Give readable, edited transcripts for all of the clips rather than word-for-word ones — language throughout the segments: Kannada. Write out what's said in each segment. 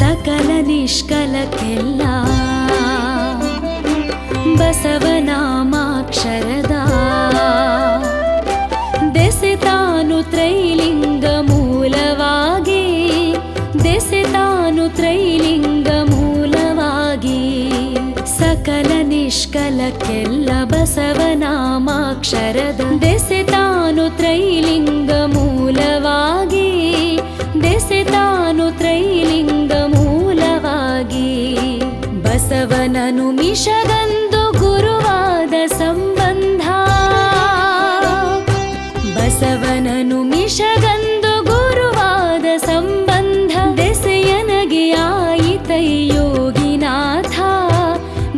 ಸಕಲ ನಿಷ್ಕಲಕ್ಕೆಲ್ಲ ಬಸವನಾಮಾಕ್ಷರದ ದೆಸೆ ತಾನು ತ್ರೈಲಿಂಗ ಮೂಲವಾಗಿ, ದೆಸೆ ತಾನು ತ್ರೈಲಿಂಗ ಮೂಲವಾಗಿ. ಸಕಲ ನಿಷ್ಕಲಕ್ಕೆಲ್ಲ ಬಸವನಾಮಾಕ್ಷರದ ದೆಸೆ ತಾನು ತ್ರೈಲಿಂಗ ಮೂಲವಾಗಿ, ದೆಸೆ ತಾನು ತ್ರೈಲಿಂಗ ಮೂಲವಾಗಿ. ಬಸವನನು ಮಿಷಗಂದು ಗುರುವಾದ ಸಂಬಂಧ, ಬಸವನನು ಮಿಷಗಂದು ಗುರುವಾದ ಸಂಬಂಧ. ದೆಸೆಯನಗೆ ಆಯಿತೈ ಯೋಗಿನಾಥ,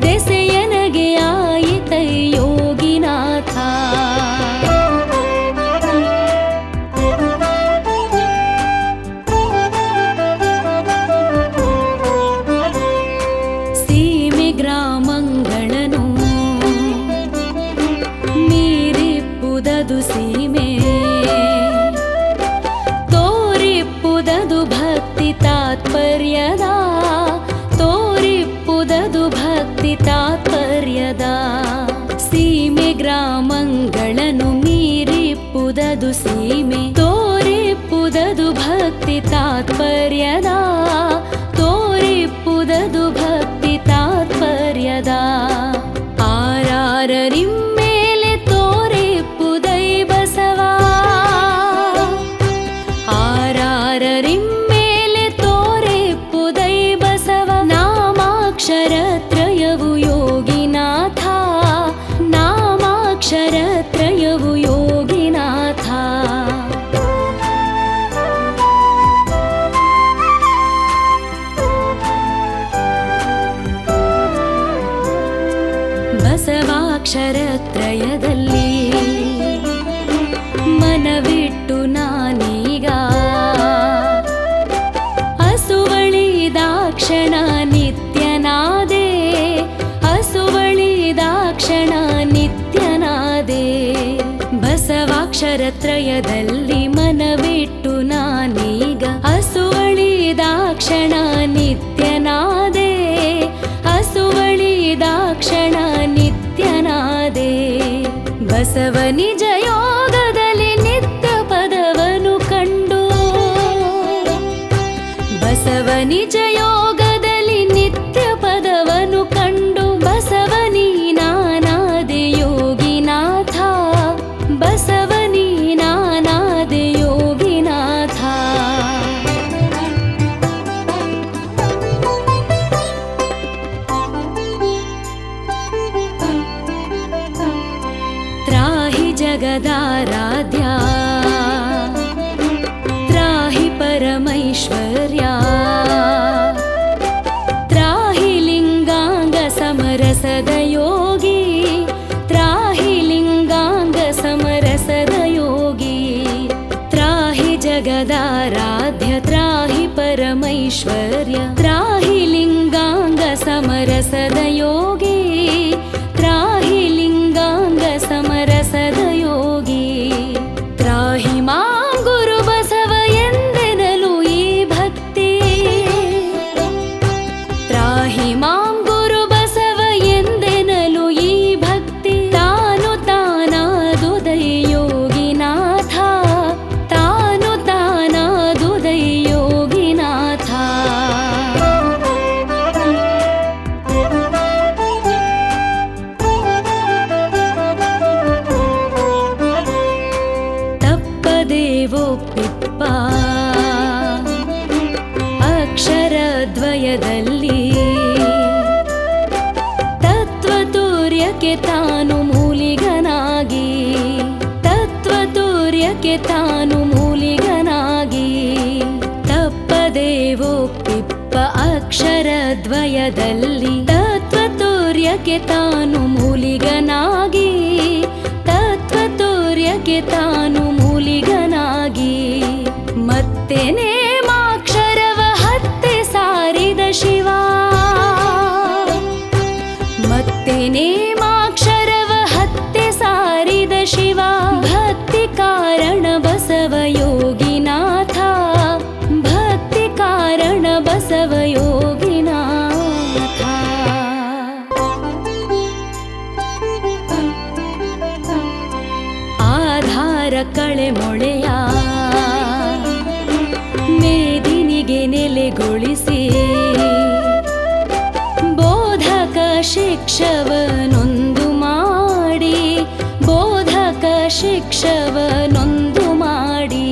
ದೆಸೆಯನಗೆ ಆಯಿತೈ ಯೋಗಿನಾಥ. ಸೀಮೆ ಗ್ರಾಮಗಳನ್ನು ಮೀರಿಪ್ಪುದದು ಸೀಮೆ, ತೋರಿಪ್ಪುದದು ಭಕ್ತಿ ತಾತ್ಪರ್ಯದ, ತೋರಿಪ್ಪುದದು ಭಕ್ತಿ ತಾತ್ಪರ್ಯದ. ಸೀಮೆ ಗ್ರಾಮಗಳನ್ನು ಮೀರಿಪ್ಪುದದು ಸೀಮೆ, ತೋರಿಪ್ಪುದದು ಭಕ್ತಿ ತಾತ್ಪರ್ಯದ, ತೋರಿಪ್ಪುದದು ಭಕ್ತಿ ತಾತ್ಪರ್ಯದ. ಆರಾರರಿಮ್ಮೇಲೆ ತೋರಿಪ್ಪುದೈ ಬಸವ, ಆರಾರರಿಮ್ಮೇಲೆ ತೋರಿಪ್ಪುದೈ ಬಸವ. ನಾಮಾಕ್ಷರತ್ರಯವು ಯೋಗಿನಾಥ, ನಾಮಾಕ್ಷರತ್ರಯವು ಯೋಗಿನಾಥ. ಬಸವಾಕ್ಷರತ್ರಯದಲ್ಲಿ ಮನವಿಟ್ಟು ನಾನೀಗ ಅಸುವಳಿದಾಕ್ಷಣ ನಿತ್ಯನಾದೆ, ಅಸುವಳಿದಾಕ್ಷಣ ನಿತ್ಯನಾದೆ. ಬಸವಾಕ್ಷರತ್ರಯದಲ್ಲಿ ಮನವಿಟ್ಟು ನಾನೀಗ ಅಸುವಳಿದಾಕ್ಷಣ ನಿತ್ಯನಾದೆ, ಅಸುವಳಿದಾಕ್ಷಣ ನಿತ್ಯನಾದೆ. ಬಸವ ನಿಜ ಯೋಗದಲ್ಲಿ ನಿತ್ಯ ಪದವನು ಕಂಡು, ಬಸವ ನಿಜ ಯೋಗದಲ್ಲಿ ನಿತ್ಯ ಪದವನು ಕಂಡು. ಬಸವ ನೀನಾನಾದೆ ಯೋಗಿನಾಥ, ಬಸವ ನೀನಾನಾದೆ ಯೋಗಿನಾಥ. त्राहि जगदाराध्या, त्राहि परमैश्वर्या, त्राहि लिंगांग समरसद योगी, त्राहि लिंगांग समरसद योगी. त्राहि जगदाराध्य, त्राहि परमैश्वर्य, त्राहि लिंगांग समरसद योगी, त्राहि लिंगांग समरसद योगी. त्राहि मां गुरु बसव ಎಂದೆನಲು ಈ ಭಕ್ತಿ, त्राहि मां गुरु बसव ಎಂದೆನಲು ಈ ಭಕ್ತಿ. ತಾನು ತಾನಾದುದೈ ಯೋಗಿನಾಥ, ತಾನು ತಾನಾದುದೈ ಯೋಗಿನಾಥ. ತಪ್ಪದೇವೊಪ್ಪಿಪ್ಪ ಅಕ್ಷರದ್ವಯದಲ್ಲಿ ತತ್ವತೂರ್ಯಕ್ಕೆ ತಾನು ಮೂಲಿಗನಾಗಿ, ತತ್ವತೂರ್ಯಕ್ಕೆ ತಾನು ಮೂಲಿಗನಾಗಿ. ತಪ್ಪದೇವೊಪ್ಪಿಪ್ಪ ಅಕ್ಷರದ್ವಯದಲ್ಲಿ ತತ್ವತೂರ್ಯಕ್ಕೆ ತಾನು ಮೂಲಿಗನಾಗಿ, ತತ್ವತೂರ್ಯಕ್ಕೆ ತಾನು ಮೂಲಿಗನಾಗಿ. ಮತ್ತೆ ನೇಮಾಕ್ಷರವ ಹತ್ತೆ ಸಾರಿದ ಶಿವ, ಮತ್ತೆ ನೇಮಾಕ್ಷರವ ಹತ್ತೆ ಸಾರಿದ ಶಿವ. ಭಕ್ತಿ ಕಾರಣ ಬಸವ ಯೋಗಿನಾಥ, ಭಕ್ತಿ ಕಾರಣ ಬಸವ ಯೋಗಿನಾಥ. ಕಳೆ ಮೊಳೆಯ ಮೇದಿನಿಗೆ ನೆಲೆಗೊಳಿಸಿ ಬೋಧಕ ಶಿಕ್ಷವನೊಂದು ಮಾಡಿ ಬೋಧಕ ಶಿಕ್ಷವನೊಂದು ಮಾಡಿ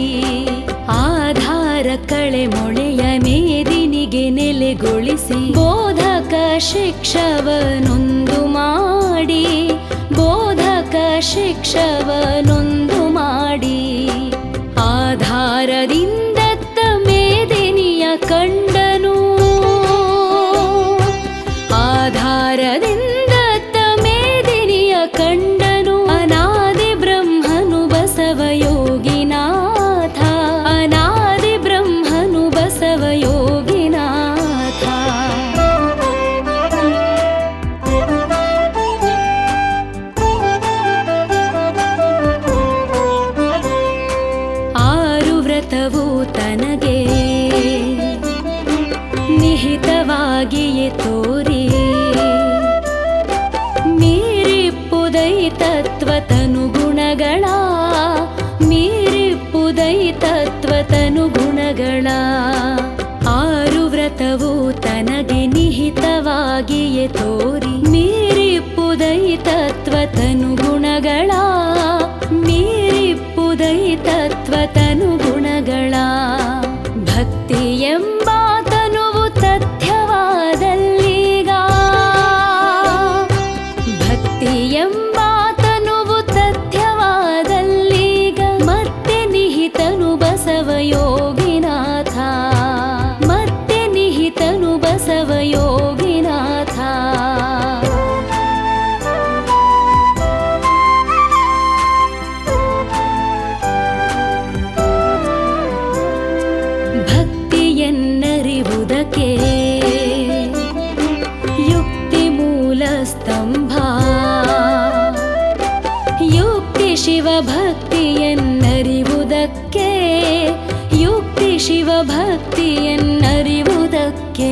ಆಧಾರ ಕಳೆ ಮೊಳೆಯ ಮೇದಿನಿಗೆ ನೆಲೆಗೊಳಿಸಿ ಬೋಧಕ ಶಿಕ್ಷವನೊಂದು ಮಾಡಿ ಬೋಧಕ ಶಿಕ್ಷವನೊಂದು ಮಾಡಿ ಆಧಾರದಿಂದತ್ತ ಮೇದಿನಿಯ ಕಂಡನು ಆಧಾರದಿಂದತ್ತ ಮೇದಿನಿಯ ಕಂಡನು ಅನಾದಿ ಬ್ರಹ್ಮನು ಬಸವ ಯೋಗಿನಾಥ ಅನಾದಿ ಬ್ರಹ್ಮನು ಬಸವ ಯೋಗಿನಾಥ ಆರು ವ್ರತವು ತನಗೆ ನಿಹಿತವಾಗಿಯೇ ತೋರಿ ಮೀರಿಪ್ಪುದೈ ತತ್ವತನು ಗುಣಗಳ ಮೀರಿಪ್ಪುದೈ ತತ್ವತನು ಗುಣಗಳ ಆರು ವ್ರತವು ತನಗೆ ನಿಹಿತವಾಗಿಯೇ ತೋರಿ ಮೀರಿಪ್ಪುದೈ ತತ್ವತನು ಗುಣಗಳ ಮೀರಿಪ್ಪುದೈ ತತ್ವತನು ಗುಣಗಳ ಭಕ್ತಿ ಎಂಬ ತನುವು ತಥ್ಯವಾದಲ್ಲೀಗ ಭಕ್ತಿ ಎಂಬ ತನುವು ತಥ್ಯವಾದಲ್ಲೀಗ ಮತ್ತೆ ನಿಹಿತನು ಬಸವ ಯೋಗಿನಾಥ ಮತ್ತೆ ನಿಹಿತನು ಬಸವ ಯೋಗಿನಾಥ ಭಕ್ತಿಯನ್ನರಿವುದಕ್ಕೆ ಯುಕ್ತಿ ಮೂಲ ಸ್ತಂಭ ಯುಕ್ತಿ ಶಿವ ಭಕ್ತಿಯನ್ನರಿವುದಕ್ಕೆ ಯುಕ್ತಿ ಶಿವ ಭಕ್ತಿಯನ್ನರಿವುದಕ್ಕೆ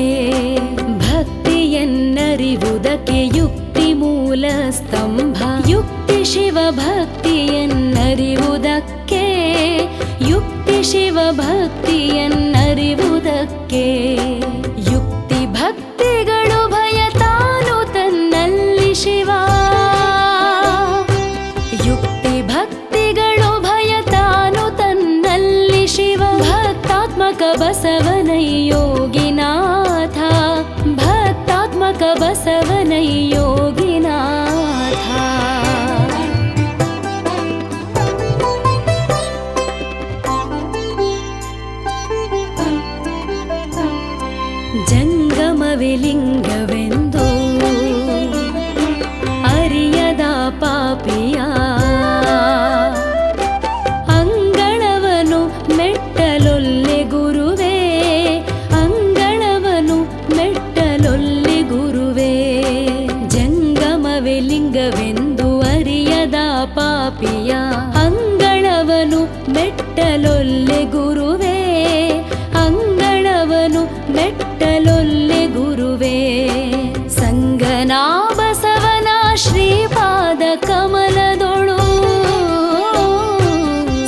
ಭಕ್ತಿಯನ್ನರಿವುದಕ್ಕೆ ಯುಕ್ತಿ ಮೂಲ ಸ್ತಂಭ ಯುಕ್ತಿ ಶಿವ ಭಕ್ತಿಯನ್ನರಿವುದಕ್ಕೆ ಯುಕ್ತಿ ಶಿವ ಭಕ್ತಿಯನ್ನರಿವುದಕ್ಕೆ ಯುಕ್ತಿ ಭಕ್ತಿಗಳು ಭಯ ತಾನು ತನ್ನಲ್ಲಿ ಶಿವ ಯುಕ್ತಿ ಭಕ್ತಿಗಳು ಭಯ ತಾನು ತನ್ನಲ್ಲಿ ಶಿವ ಭಕ್ತಾತ್ಮಕ ಬಸವನೈ ಯೋಗಿನಾಥ ಭಕ್ತಾತ್ಮಕ ಬಸವನೈ ಯೋಗಿನಾಥ ಜಂಗಮವೇ ಲಿಂಗವೆಂದು ಅರಿಯದ ಪಾಪಿಯ ಅಂಗಳವನು ಮೆಟ್ಟಲೊಲ್ಲೆ ಗುರುವೇ ಅಂಗಳವನು ಮೆಟ್ಟಲೊಲ್ಲೆ ಗುರುವೇ ಜಂಗಮವೇ ಲಿಂಗವೆಂದು ಅರಿಯದ ಪಾಪಿಯ ಅಂಗಳವನು ಮೆಟ್ಟಲೊಲ್ಲೆ ಗುರುವೇ ಅಂಗಳವನು ಮೆಟ್ಟಲೊಲ್ಲೆ ಗುರುವೇ ಸಂಗನಾ ಬಸವನ ಶ್ರೀಪಾದ ಕಮಲದೊಳು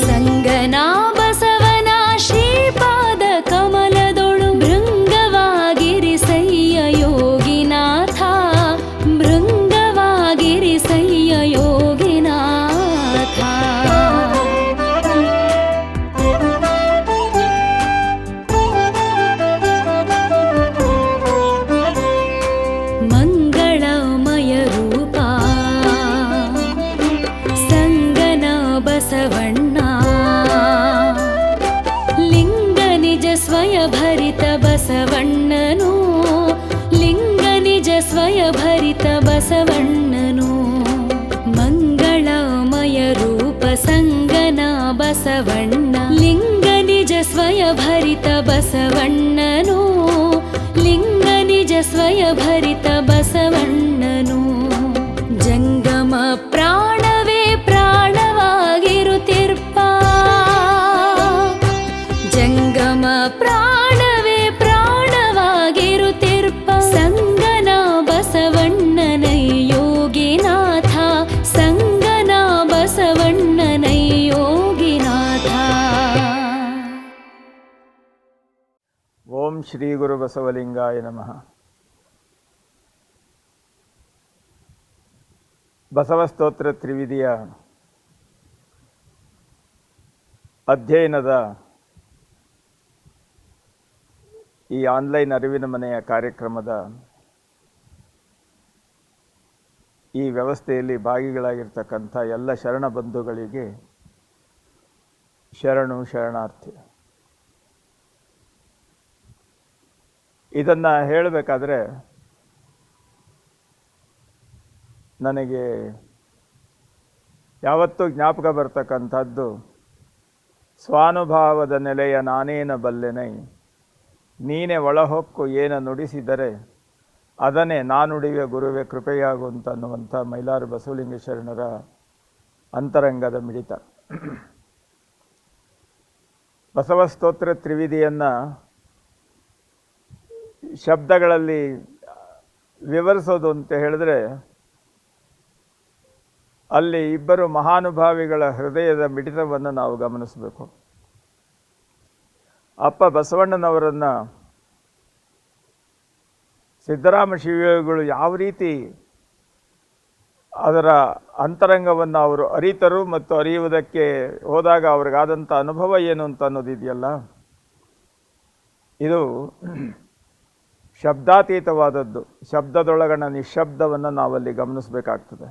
ಸಂಗನಾ ಬಸವನ ಶ್ರೀಪಾದ ಕಮಲದೊಳು ಭೃಂಗವಾಗಿರಿ ಸಯ್ಯ ಯೋಗಿನಾಥ ಭೃಂಗವಾಗಿರಿ ಸಯ್ಯ ಯೋಗಿನಾಥ ಮಂಗಳಮಯ ರೂಪ ಸಂಗನ ಬಸವಣ್ಣ ಲಿಂಗ ನಿಜ ಸ್ವಯಭರಿತ ಬಸವಣ್ಣನು ಲಿಂಗ ನಿಜ ಸ್ವಯಭರಿತ ಬಸವಣ್ಣನು ಮಂಗಳಮಯ ರೂಪ ಸಂಗನ ಬಸವಣ್ಣ ಲಿಂಗ ನಿಜ ಸ್ವಯಭರಿತ ಬಸವಣ್ಣನು ಲಿಂಗ ನಿಜ ಸ್ವಯಭರಿತ ಬಸವಣ್ಣನು ಜಂಗಮ ಪ್ರಾಣವೇ ಪ್ರಾಣವಾಗಿರುತ್ತಿರ್ಪ ಜಂಗಮ ಪ್ರಾಣವೇ ಪ್ರಾಣವಾಗಿರುತ್ತಿರ್ಪ ಸಂಗನ ಬಸವಣ್ಣನೈ ಯೋಗಿನಾಥ ಸಂಗನ ಬಸವಣ್ಣನೈ ಯೋಗಿನಾಥ ಶ್ರೀ ಗುರು ಬಸವಲಿಂಗಾಯ ನಮಃ. ಬಸವಸ್ತೋತ್ರ ತ್ರಿವಿಧಿಯ ಅಧ್ಯಯನದ ಈ ಆನ್ಲೈನ್ ಅರಿವಿನ ಮನೆಯ ಕಾರ್ಯಕ್ರಮದ ಈ ವ್ಯವಸ್ಥೆಯಲ್ಲಿ ಭಾಗಿಗಳಾಗಿರ್ತಕ್ಕಂಥ ಎಲ್ಲ ಶರಣ ಬಂಧುಗಳಿಗೆ ಶರಣು ಶರಣಾರ್ಥಿ. ಇದನ್ನು ಹೇಳಬೇಕಾದ್ರೆ ನನಗೆ ಯಾವತ್ತೂ ಜ್ಞಾಪಕ ಬರ್ತಕ್ಕಂಥದ್ದು ಸ್ವಾನುಭಾವದ ನೆಲೆಯ ನಾನೇನ ಬಲ್ಲೆನೈ, ನೀನೆ ಒಳಹೊಕ್ಕು ಏನ ನುಡಿಸಿದರೆ ಅದನ್ನೇ ನಾನುಡಿವೆ ಗುರುವೆ ಕೃಪೆಯಾಗು ಅಂತನ್ನುವಂಥ ಮೈಲಾರ ಬಸವಲಿಂಗ ಶರಣರ ಅಂತರಂಗದ ಮಿಡಿತ. ಬಸವಸ್ತೋತ್ರ ತ್ರಿವಿಧಿಯನ್ನು ಶಬ್ದಗಳಲ್ಲಿ ವಿವರಿಸೋದು ಅಂತ ಹೇಳಿದ್ರೆ ಅಲ್ಲಿ ಇಬ್ಬರು ಮಹಾನುಭಾವಿಗಳ ಹೃದಯದ ಮಿಡಿತವನ್ನು ನಾವು ಗಮನಿಸಬೇಕು. ಅಪ್ಪ ಬಸವಣ್ಣನವರನ್ನು ಸಿದ್ದರಾಮ ಶಿವಯೋಗಿಗಳು ಯಾವ ರೀತಿ ಅದರ ಅಂತರಂಗವನ್ನು ಅವರು ಅರಿತರು ಮತ್ತು ಅರಿಯುವುದಕ್ಕೆ ಹೋದಾಗ ಅವ್ರಿಗಾದಂಥ ಅನುಭವ ಏನು ಅಂತ ಅನ್ನೋದಿದೆಯಲ್ಲ, ಇದು ಶಬ್ದಾತೀತವಾದದ್ದು. ಶಬ್ದದೊಳಗಣ ನಿಶಬ್ದವನ್ನು ನಾವಲ್ಲಿ ಗಮನಿಸಬೇಕಾಗ್ತದೆ.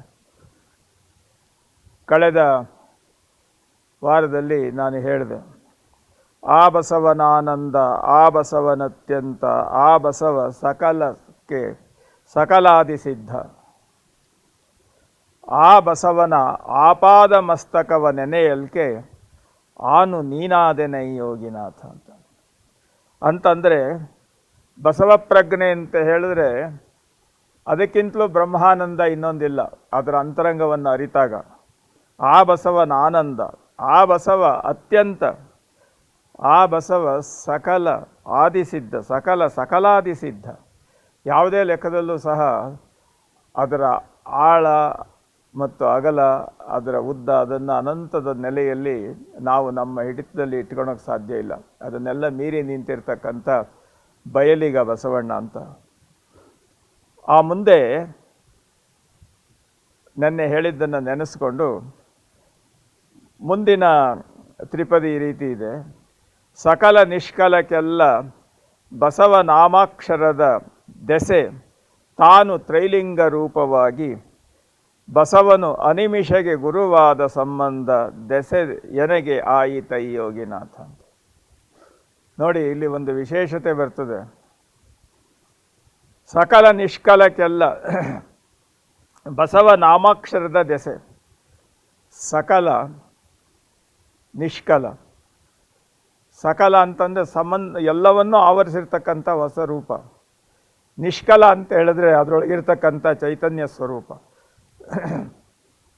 ಕಳೆದ ವಾರದಲ್ಲಿ ನಾನು ಹೇಳಿದೆ, ಆ ಬಸವನಾನಂದ, ಆ ಬಸವನತ್ಯಂತ, ಆ ಬಸವ ಸಕಲಕ್ಕೆ ಸಕಲಾದಿ ಸಿದ್ಧ, ಆ ಬಸವನ ಆಪಾದ ಮಸ್ತಕವ ನೆನೆಯಲ್ಕೆ ಆನು ನೀನಾದೆನೈ ಯೋಗಿನಾಥ ಅಂತಂದರೆ ಬಸವ ಪ್ರಜ್ಞೆ ಅಂತ ಹೇಳಿದ್ರೆ ಅದಕ್ಕಿಂತಲೂ ಬ್ರಹ್ಮಾನಂದ ಇನ್ನೊಂದಿಲ್ಲ. ಅದರ ಅಂತರಂಗವನ್ನು ಅರಿತಾಗ ಆ ಬಸವನ ಆನಂದ, ಆ ಬಸವ ಅತ್ಯಂತ, ಆ ಬಸವ ಸಕಲ ಆದಿಸಿದ್ಧ, ಸಕಲಾದಿಸಿದ್ಧ. ಯಾವುದೇ ಲೆಕ್ಕದಲ್ಲೂ ಸಹ ಅದರ ಆಳ ಮತ್ತು ಅಗಲ, ಅದರ ಉದ್ದ, ಅದನ್ನು ಅನಂತದ ನೆಲೆಯಲ್ಲಿ ನಾವು ನಮ್ಮ ಹಿಡಿತದಲ್ಲಿ ಇಟ್ಕೊಳೋಕ್ಕೆ ಸಾಧ್ಯ ಇಲ್ಲ. ಅದನ್ನೆಲ್ಲ ಮೀರಿ ನಿಂತಿರ್ತಕ್ಕಂಥ ಬಯಲಿಗ ಬಸವಣ್ಣ ಅಂತ. ಆ ಮುಂದೆ ನೆನ್ನೆ ಹೇಳಿದ್ದನ್ನು ನೆನೆಸ್ಕೊಂಡು ಮುಂದಿನ ತ್ರಿಪದಿ ಈ ರೀತಿ ಇದೆ: ಸಕಲ ನಿಷ್ಕಲಕ್ಕೆಲ್ಲ ಬಸವ ನಾಮಾಕ್ಷರದ ದೆಸೆ ತಾನು ತ್ರೈಲಿಂಗ ರೂಪವಾಗಿ, ಬಸವನು ಅನಿಮಿಷಗೆ ಗುರುವಾದ ಸಂಬಂಧ ದೆಸೆ ಎನಗೆ ಆಯಿತೈ ಯೋಗಿನಾಥ ಅಂತ. ನೋಡಿ, ಇಲ್ಲಿ ಒಂದು ವಿಶೇಷತೆ ಬರ್ತದೆ. ಸಕಲ ನಿಷ್ಕಲಕ್ಕೆಲ್ಲ ಬಸವ ನಾಮಾಕ್ಷರದ ದೆಸೆ. ಸಕಲ ನಿಷ್ಕಲ, ಸಕಲ ಅಂತಂದರೆ ಎಲ್ಲವನ್ನೂ ಆವರಿಸಿರ್ತಕ್ಕಂಥ ಹೊಸ ರೂಪ. ನಿಷ್ಕಲ ಅಂತ ಹೇಳಿದ್ರೆ ಅದರೊಳಗಿರ್ತಕ್ಕಂಥ ಚೈತನ್ಯ ಸ್ವರೂಪ.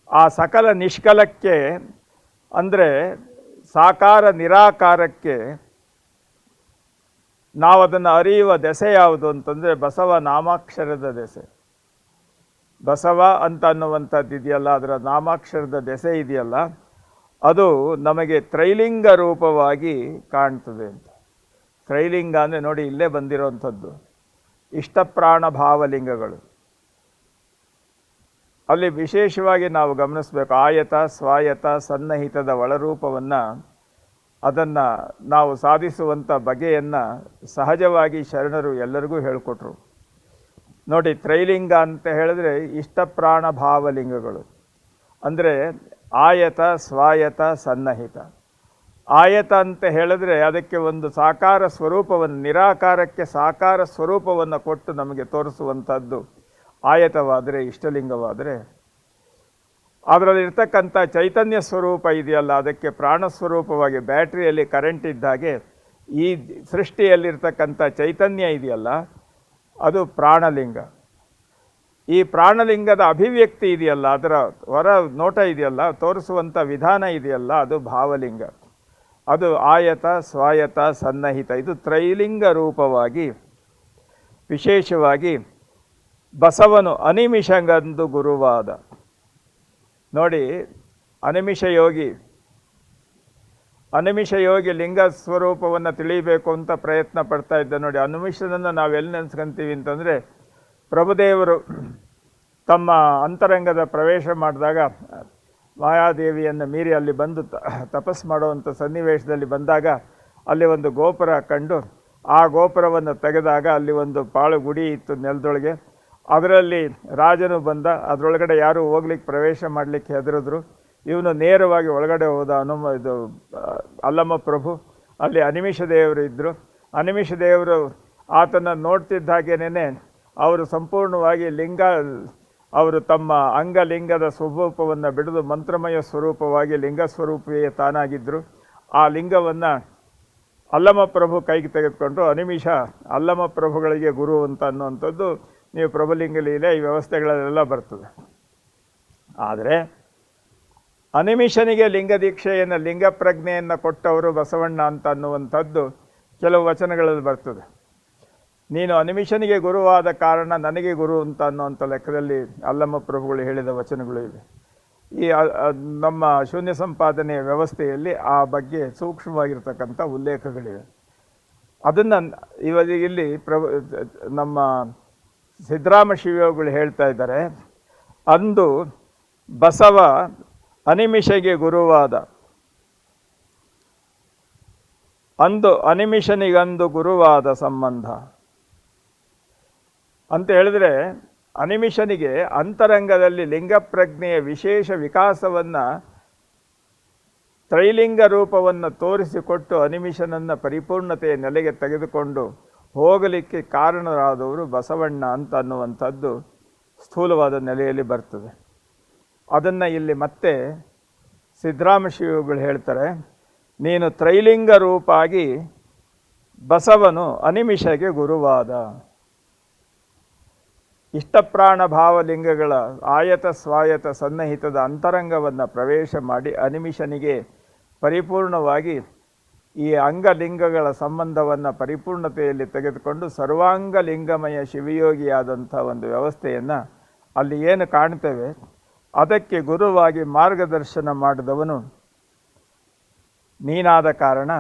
ಆ ಸಕಲ ನಿಷ್ಕಲಕ್ಕೆ ಅಂದರೆ ಸಾಕಾರ ನಿರಾಕಾರಕ್ಕೆ ನಾವು ಅದನ್ನು ಅರಿಯುವ ದೆಸೆ ಯಾವುದು ಅಂತಂದರೆ ಬಸವ ನಾಮಾಕ್ಷರದ ದೆಸೆ. ಬಸವ ಅಂತ ಅನ್ನುವಂಥದ್ದು ಇದೆಯಲ್ಲ, ಅದರ ನಾಮಾಕ್ಷರದ ದೆಸೆ ಇದೆಯಲ್ಲ, ಅದು ನಮಗೆ ತ್ರೈಲಿಂಗ ರೂಪವಾಗಿ ಕಾಣ್ತದೆ ಅಂತ. ತ್ರೈಲಿಂಗ ಅಂದರೆ ನೋಡಿ, ಇಲ್ಲೇ ಬಂದಿರೋವಂಥದ್ದು ಇಷ್ಟಪ್ರಾಣ ಭಾವಲಿಂಗಗಳು. ಅಲ್ಲಿ ವಿಶೇಷವಾಗಿ ನಾವು ಗಮನಿಸಬೇಕು, ಆಯತ, ಸ್ವಾಯತ, ಸನ್ನಹಿತದ ಒಳರೂಪವನ್ನು, ಅದನ್ನು ನಾವು ಸಾಧಿಸುವಂಥ ಬಗೆಯನ್ನು ಸಹಜವಾಗಿ ಶರಣರು ಎಲ್ಲರಿಗೂ ಹೇಳಿಕೊಟ್ರು. ನೋಡಿ, ತ್ರೈಲಿಂಗ ಅಂತ ಹೇಳಿದ್ರೆ ಇಷ್ಟಪ್ರಾಣ ಭಾವಲಿಂಗಗಳು ಅಂದರೆ ಆಯತ, ಸ್ವಾಯತ, ಸನ್ನಹಿತ. ಆಯತ ಅಂತ ಹೇಳಿದ್ರೆ ಅದಕ್ಕೆ ಒಂದು ಸಾಕಾರ ಸ್ವರೂಪವನ್ನು, ನಿರಾಕಾರಕ್ಕೆ ಸಾಕಾರ ಸ್ವರೂಪವನ್ನು ಕೊಟ್ಟು ನಮಗೆ ತೋರಿಸುವಂಥದ್ದು ಆಯತವಾದರೆ, ಇಷ್ಟಲಿಂಗವಾದರೆ. ಅದರಲ್ಲಿರ್ತಕ್ಕಂಥ ಚೈತನ್ಯ ಸ್ವರೂಪ ಇದೆಯಲ್ಲ, ಅದಕ್ಕೆ ಪ್ರಾಣಸ್ವರೂಪವಾಗಿ ಬ್ಯಾಟ್ರಿಯಲ್ಲಿ ಕರೆಂಟ್ ಇದ್ದಾಗೆ ಈ ಸೃಷ್ಟಿಯಲ್ಲಿರ್ತಕ್ಕಂಥ ಚೈತನ್ಯ ಇದೆಯಲ್ಲ, ಅದು ಪ್ರಾಣಲಿಂಗ. ಈ ಪ್ರಾಣಲಿಂಗದ ಅಭಿವ್ಯಕ್ತಿ ಇದೆಯಲ್ಲ, ಅದರ ಹೊರ ನೋಟ ಇದೆಯಲ್ಲ, ತೋರಿಸುವಂಥ ವಿಧಾನ ಇದೆಯಲ್ಲ, ಅದು ಭಾವಲಿಂಗ. ಅದು ಆಯತ, ಸ್ವಾಯತ, ಸನ್ನಹಿತ. ಇದು ತ್ರೈಲಿಂಗ ರೂಪವಾಗಿ ವಿಶೇಷವಾಗಿ ಬಸವನು ಅನಿಮಿಷಗಂದು ಗುರುವಾದ. ನೋಡಿ, ಅನಿಮಿಷ ಯೋಗಿ ಅನಿಮಿಷ ಯೋಗಿ ಲಿಂಗ ಸ್ವರೂಪವನ್ನು ತಿಳಿಯಬೇಕು ಅಂತ ಪ್ರಯತ್ನ ಪಡ್ತಾ ಇದ್ದ ನೋಡಿ. ಅನಿಮಿಷನನ್ನು ನಾವು ಎಲ್ಲಿ ನೆನೆಸ್ಕೊಂತೀವಿ ಅಂತಂದರೆ, ಪ್ರಭುದೇವರು ತಮ್ಮ ಅಂತರಂಗದ ಪ್ರವೇಶ ಮಾಡಿದಾಗ ಮಾಯಾದೇವಿಯನ್ನು ಮೀರಿ ಅಲ್ಲಿ ಬಂದು ತಪಸ್ ಮಾಡುವಂಥ ಸನ್ನಿವೇಶದಲ್ಲಿ ಬಂದಾಗ ಅಲ್ಲಿ ಒಂದು ಗೋಪುರ ಕಂಡು ಆ ಗೋಪುರವನ್ನು ತೆಗೆದಾಗ ಅಲ್ಲಿ ಒಂದು ಪಾಳು ಗುಡಿ ಇತ್ತು ನೆಲದೊಳಗೆ. ಅದರಲ್ಲಿ ರಾಜನು ಬಂದ, ಅದರೊಳಗಡೆ ಯಾರೂ ಹೋಗ್ಲಿಕ್ಕೆ ಪ್ರವೇಶ ಮಾಡಲಿಕ್ಕೆ ಹೆದರಿದ್ರು. ಇವನು ನೇರವಾಗಿ ಒಳಗಡೆ ಹೋದ. ಅಲ್ಲಮ್ಮ ಪ್ರಭು ಅಲ್ಲಿ ಅನಿಮಿಷ ದೇವರು ಇದ್ದರು. ಅನಿಮಿಷ ದೇವರು ಆತನ ನೋಡ್ತಿದ್ದ ಹಾಗೇನೆ ಅವರು ಸಂಪೂರ್ಣವಾಗಿ ಅವರು ತಮ್ಮ ಅಂಗಲಿಂಗದ ಸ್ವರೂಪವನ್ನು ಬಿಡಿದು ಮಂತ್ರಮಯ ಸ್ವರೂಪವಾಗಿ ಲಿಂಗ ಸ್ವರೂಪವೇ ತಾನಾಗಿದ್ದರು. ಆ ಲಿಂಗವನ್ನು ಅಲ್ಲಮ ಪ್ರಭು ಕೈಗೆ ತೆಗೆದುಕೊಂಡು ಅನಿಮಿಷ ಅಲ್ಲಮ ಪ್ರಭುಗಳಿಗೆ ಗುರು ಅಂತ ಅನ್ನುವಂಥದ್ದು ನೀವು ಪ್ರಭುಲಿಂಗ ಲೀಲೆ ಈ ವ್ಯವಸ್ಥೆಗಳಲ್ಲೆಲ್ಲ ಬರ್ತದೆ. ಆದರೆ ಅನಿಮಿಷನಿಗೆ ಲಿಂಗ ದೀಕ್ಷೆಯನ್ನು ಲಿಂಗ ಪ್ರಜ್ಞೆಯನ್ನು ಕೊಟ್ಟವರು ಬಸವಣ್ಣ ಅಂತ ಅನ್ನುವಂಥದ್ದು ಕೆಲವು ವಚನಗಳಲ್ಲಿ ಬರ್ತದೆ. ನೀನು ಅನಿಮಿಷನಿಗೆ ಗುರುವಾದ ಕಾರಣ ನನಗೆ ಗುರು ಅಂತ ಅನ್ನುವಂಥ ಲೆಕ್ಕದಲ್ಲಿ ಅಲ್ಲಮ್ಮ ಪ್ರಭುಗಳು ಹೇಳಿದ ವಚನಗಳು ಇವೆ. ಈ ನಮ್ಮ ಶೂನ್ಯ ಸಂಪಾದನೆಯ ವ್ಯವಸ್ಥೆಯಲ್ಲಿ ಆ ಬಗ್ಗೆ ಸೂಕ್ಷ್ಮವಾಗಿರ್ತಕ್ಕಂಥ ಉಲ್ಲೇಖಗಳಿವೆ. ಅದನ್ನು ಇಲ್ಲಿ ನಮ್ಮ ಸಿದ್ದರಾಮ ಶಿವಯೋಗಿಗಳು ಹೇಳ್ತಾ ಇದ್ದಾರೆ, ಅಂದು ಬಸವ ಅನಿಮಿಷಗೆ ಗುರುವಾದ, ಅಂದು ಅನಿಮಿಷನಿಗಂದು ಗುರುವಾದ ಸಂಬಂಧ ಅಂತ ಹೇಳಿದ್ರೆ, ಅನಿಮಿಷನಿಗೆ ಅಂತರಂಗದಲ್ಲಿ ಲಿಂಗ ಪ್ರಜ್ಞೆಯ ವಿಶೇಷ ವಿಕಾಸವನ್ನು ತ್ರೈಲಿಂಗ ರೂಪವನ್ನು ತೋರಿಸಿಕೊಟ್ಟು ಅನಿಮಿಷನನ್ನು ಪರಿಪೂರ್ಣತೆಯ ನೆಲೆಗೆ ತೆಗೆದುಕೊಂಡು ಹೋಗಲಿಕ್ಕೆ ಕಾರಣರಾದವರು ಬಸವಣ್ಣ ಅಂತ ಅನ್ನುವಂಥದ್ದು ಸ್ಥೂಲವಾದ ನೆಲೆಯಲ್ಲಿ ಬರ್ತದೆ. ಅದನ್ನು ಇಲ್ಲಿ ಮತ್ತೆ ಸಿದ್ದರಾಮ ಶಿವಗಳು ಹೇಳ್ತಾರೆ, ನೀನು ತ್ರೈಲಿಂಗ ರೂಪಾಗಿ ಬಸವನು ಅನಿಮಿಷಗೆ ಗುರುವಾದ. ಇಷ್ಟಪ್ರಾಣ ಭಾವಲಿಂಗಗಳ ಆಯತ ಸ್ವಾಯತ ಸನ್ನಿಹಿತದ ಅಂತರಂಗವನ್ನು ಪ್ರವೇಶ ಮಾಡಿ ಅನಿಮಿಷನಿಗೆ ಪರಿಪೂರ್ಣವಾಗಿ ಈ ಅಂಗಲಿಂಗಗಳ ಸಂಬಂಧವನ್ನು ಪರಿಪೂರ್ಣತೆಯಲ್ಲಿ ತೆಗೆದುಕೊಂಡು ಸರ್ವಾಂಗ ಲಿಂಗಮಯ ಶಿವಯೋಗಿಯಾದಂಥ ಒಂದು ವ್ಯವಸ್ಥೆಯನ್ನು ಅಲ್ಲಿ ಏನು ಕಾಣ್ತೇವೆ ಅದಕ್ಕೆ ಗುರುವಾಗಿ ಮಾರ್ಗದರ್ಶನ ಮಾಡಿದವನು ನೀನಾದ ಕಾರಣ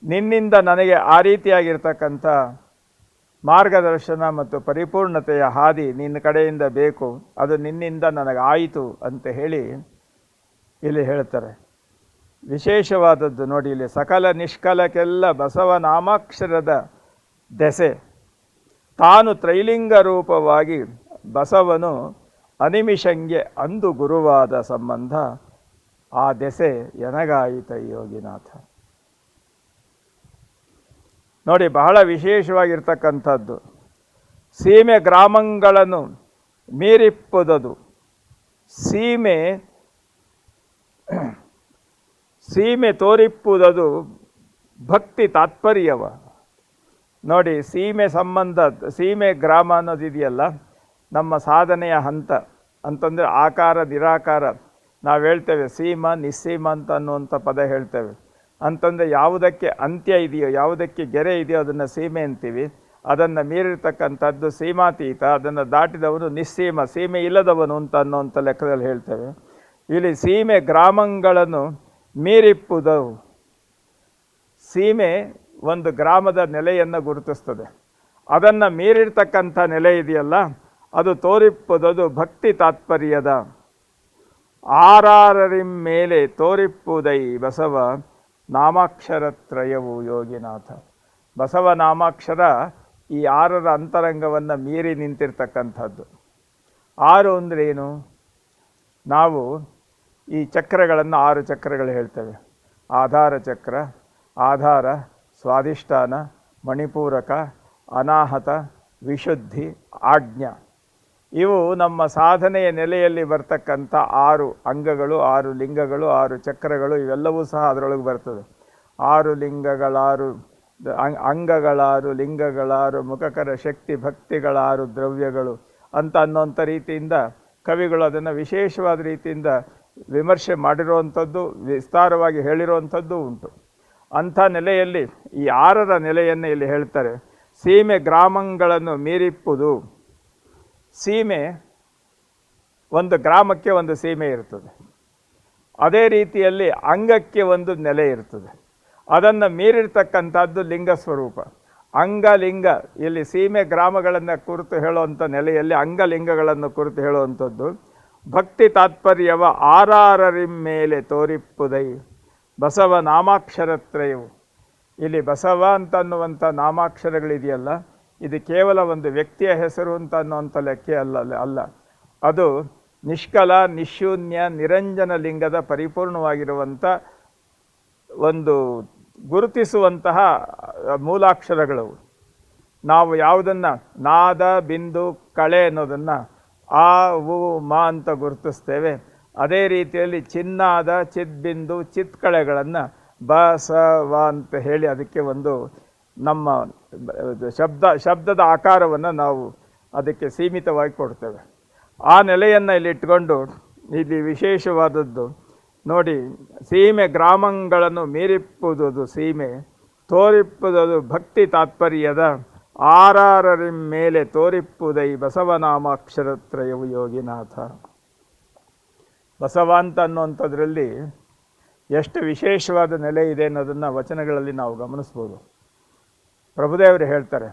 ನಿನ್ನಿಂದ ನನಗೆ ಆ ರೀತಿಯಾಗಿರ್ತಕ್ಕಂಥ ಮಾರ್ಗದರ್ಶನ ಮತ್ತು ಪರಿಪೂರ್ಣತೆಯ ಹಾದಿ ನಿನ್ನ ಕಡೆಯಿಂದ ಬೇಕು, ಅದು ನಿನ್ನಿಂದ ನನಗಾಯಿತು ಅಂತ ಹೇಳಿ ಇಲ್ಲಿ ಹೇಳ್ತಾರೆ. ವಿಶೇಷವಾದದ್ದು ನೋಡಿ, ಇಲ್ಲಿ ಸಕಲ ನಿಷ್ಕಲಕ್ಕೆಲ್ಲ ಬಸವನಾಮಾಕ್ಷರದ ದೆಸೆ, ತಾನು ತ್ರೈಲಿಂಗ ರೂಪವಾಗಿ ಬಸವನು ಅನಿಮಿಷಂಗೆ ಅಂದು ಗುರುವಾದ ಸಂಬಂಧ, ಆ ದೆಸೆ ಎನಗಾಯಿತ ಯೋಗಿನಾಥ. ನೋಡಿ, ಬಹಳ ವಿಶೇಷವಾಗಿರ್ತಕ್ಕಂಥದ್ದು. ಸೀಮೆ ಗ್ರಾಮಗಳನ್ನು ಮೀರಿಪ್ಪುದದು, ಸೀಮೆ ತೋರಿಪ್ಪುದದು ಭಕ್ತಿ ತಾತ್ಪರ್ಯವ. ನೋಡಿ, ಸೀಮೆ ಗ್ರಾಮ ಅನ್ನೋದಿದೆಯಲ್ಲ, ನಮ್ಮ ಸಾಧನೆಯ ಹಂತ ಅಂತಂದರೆ ಆಕಾರ ನಿರಾಕಾರ ನಾವು ಹೇಳ್ತೇವೆ. ಸೀಮ ನಿಸ್ಸೀಮ ಅಂತ ಅನ್ನುವಂಥ ಪದ ಹೇಳ್ತೇವೆ. ಅಂತಂದರೆ ಯಾವುದಕ್ಕೆ ಅಂತ್ಯ ಇದೆಯೋ, ಯಾವುದಕ್ಕೆ ಗೆರೆ ಇದೆಯೋ ಅದನ್ನು ಸೀಮೆ ಅಂತೀವಿ. ಅದನ್ನು ಮೀರಿರ್ತಕ್ಕಂಥದ್ದು ಸೀಮಾತೀತ, ಅದನ್ನು ದಾಟಿದವನು ನಿಸ್ಸೀಮ, ಸೀಮೆ ಇಲ್ಲದವನು ಅಂತ ಅನ್ನುವಂಥ ಲೆಕ್ಕದಲ್ಲಿ ಹೇಳ್ತೇವೆ. ಇಲ್ಲಿ ಸೀಮೆ ಗ್ರಾಮಗಳನ್ನು ಮೀರಿಪ್ಪುದವು. ಸೀಮೆ ಒಂದು ಗ್ರಾಮದ ನೆಲೆಯನ್ನು ಗುರುತಿಸ್ತದೆ. ಅದನ್ನು ಮೀರಿರ್ತಕ್ಕಂಥ ನೆಲೆ ಇದೆಯಲ್ಲ, ಅದು ತೋರಿಪ್ಪುದದು ಭಕ್ತಿ ತಾತ್ಪರ್ಯದ. ಆರಾರರಿಂ ಮೇಲೆ ತೋರಿಪ್ಪುದೈ ಬಸವ ನಾಮಾಕ್ಷರತ್ರಯವು ಯೋಗಿನಾಥ. ಬಸವ ನಾಮಾಕ್ಷರ ಈ 6ರ ಅಂತರಂಗವನ್ನು ಮೀರಿ ನಿಂತಿರ್ತಕ್ಕಂಥದ್ದು. 6 ಅಂದ್ರೇನು? ನಾವು ಈ ಚಕ್ರಗಳನ್ನು 6 ಚಕ್ರಗಳು ಹೇಳ್ತೇವೆ. ಆಧಾರ ಚಕ್ರ, ಆಧಾರ, ಸ್ವಾಧಿಷ್ಠಾನ, ಮಣಿಪೂರಕ, ಅನಾಹತ, ವಿಶುದ್ಧಿ, ಆಜ್ಞಾ. ಇವು ನಮ್ಮ ಸಾಧನೆಯ ನೆಲೆಯಲ್ಲಿ ಬರ್ತಕ್ಕಂಥ 6 ಅಂಗಗಳು, 6 ಲಿಂಗಗಳು, 6 ಚಕ್ರಗಳು, ಇವೆಲ್ಲವೂ ಸಹ ಅದರೊಳಗೆ ಬರ್ತದೆ. 6 ಲಿಂಗಗಳಾರು, ಅಂಗಗಳಾರು, ಲಿಂಗಗಳಾರು, ಮುಖಕರ ಶಕ್ತಿ, ಭಕ್ತಿಗಳ 6 ದ್ರವ್ಯಗಳು ಅಂತ ಅನ್ನೋಂಥ ರೀತಿಯಿಂದ ಕವಿಗಳು ಅದನ್ನು ವಿಶೇಷವಾದ ರೀತಿಯಿಂದ ವಿಮರ್ಶೆ ಮಾಡಿರುವಂಥದ್ದು, ವಿಸ್ತಾರವಾಗಿ ಹೇಳಿರುವಂಥದ್ದು ಉಂಟು. ಅಂಥ ನೆಲೆಯಲ್ಲಿ ಈ 6ರ ನೆಲೆಯನ್ನು ಇಲ್ಲಿ ಹೇಳ್ತಾರೆ. ಸೀಮೆ ಗ್ರಾಮಗಳನ್ನು ಮೀರಿಪ್ಪುದು. ಸೀಮೆ, ಒಂದು ಗ್ರಾಮಕ್ಕೆ ಒಂದು ಸೀಮೆ ಇರ್ತದೆ. ಅದೇ ರೀತಿಯಲ್ಲಿ ಅಂಗಕ್ಕೆ ಒಂದು ನೆಲೆ ಇರ್ತದೆ. ಅದನ್ನು ಮೀರಿರ್ತಕ್ಕಂಥದ್ದು ಲಿಂಗ ಸ್ವರೂಪ. ಅಂಗಲಿಂಗ, ಇಲ್ಲಿ ಸೀಮೆ ಗ್ರಾಮಗಳನ್ನು ಕುರಿತು ಹೇಳುವಂಥ ನೆಲೆಯಲ್ಲಿ ಅಂಗಲಿಂಗಗಳನ್ನು ಕುರಿತು ಹೇಳುವಂಥದ್ದು. ಭಕ್ತಿ ತಾತ್ಪರ್ಯವ ಆರಾರರಿಮೇಲೆ ತೋರಿಪ್ಪುದೈ ಬಸವ ನಾಮಾಕ್ಷರತ್ರಯವು. ಇಲ್ಲಿ ಬಸವ ಅಂತನ್ನುವಂಥ ನಾಮಾಕ್ಷರಗಳಿದೆಯಲ್ಲ, ಇದು ಕೇವಲ ಒಂದು ವ್ಯಕ್ತಿಯ ಹೆಸರು ಅಂತ ಅನ್ನುವಂಥ ಲೆಕ್ಕ ಅಲ್ಲ. ಅದು ನಿಷ್ಕಲ, ನಿಶೂನ್ಯ, ನಿರಂಜನ ಲಿಂಗದ ಪರಿಪೂರ್ಣವಾಗಿರುವಂಥ ಒಂದು ಗುರುತಿಸುವಂತಹ ಮೂಲಾಕ್ಷರಗಳು. ನಾವು ಯಾವುದನ್ನು ನಾದ, ಬಿಂದು, ಕಳೆ ಅನ್ನೋದನ್ನು ಆ, ಉ, ಮ ಅಂತ ಗುರುತಿಸ್ತೇವೆ. ಅದೇ ರೀತಿಯಲ್ಲಿ ಚಿನ್ನಾದ, ಚಿದ್ಬಿಂದು, ಚಿತ್ಕಳೆಗಳನ್ನು ಬ, ಸ, ವ ಅಂತ ಹೇಳಿ ಅದಕ್ಕೆ ಒಂದು ನಮ್ಮ ಶಬ್ದದ ಆಕಾರವನ್ನು ನಾವು ಅದಕ್ಕೆ ಸೀಮಿತವಾಗಿ ಕೊಡ್ತೇವೆ. ಆ ನೆಲೆಯನ್ನು ಇಲ್ಲಿಟ್ಕೊಂಡು ಇಲ್ಲಿ ವಿಶೇಷವಾದದ್ದು ನೋಡಿ, ಸೀಮೆ ಗ್ರಾಮಗಳನ್ನು ಮೀರಿಪ್ಪುವುದು ಸೀಮೆ, ತೋರಿಪ್ಪುವುದು ಭಕ್ತಿ ತಾತ್ಪರ್ಯದ ಆರಾರರಿ ಮೇಲೆ ತೋರಿಪ್ಪುದೈ ಬಸವನಾಮಾಕ್ಷರತ್ರಯವು ಯೋಗಿನಾಥ. ಬಸವ ಅಂತ ಅನ್ನುವಂಥದ್ರಲ್ಲಿ ಎಷ್ಟು ವಿಶೇಷವಾದ ನೆಲೆ ಇದೆ ಅನ್ನೋದನ್ನು ವಚನಗಳಲ್ಲಿ ನಾವು ಗಮನಿಸ್ಬೋದು. ಪ್ರಭುದೇವರು ಹೇಳ್ತಾರೆ,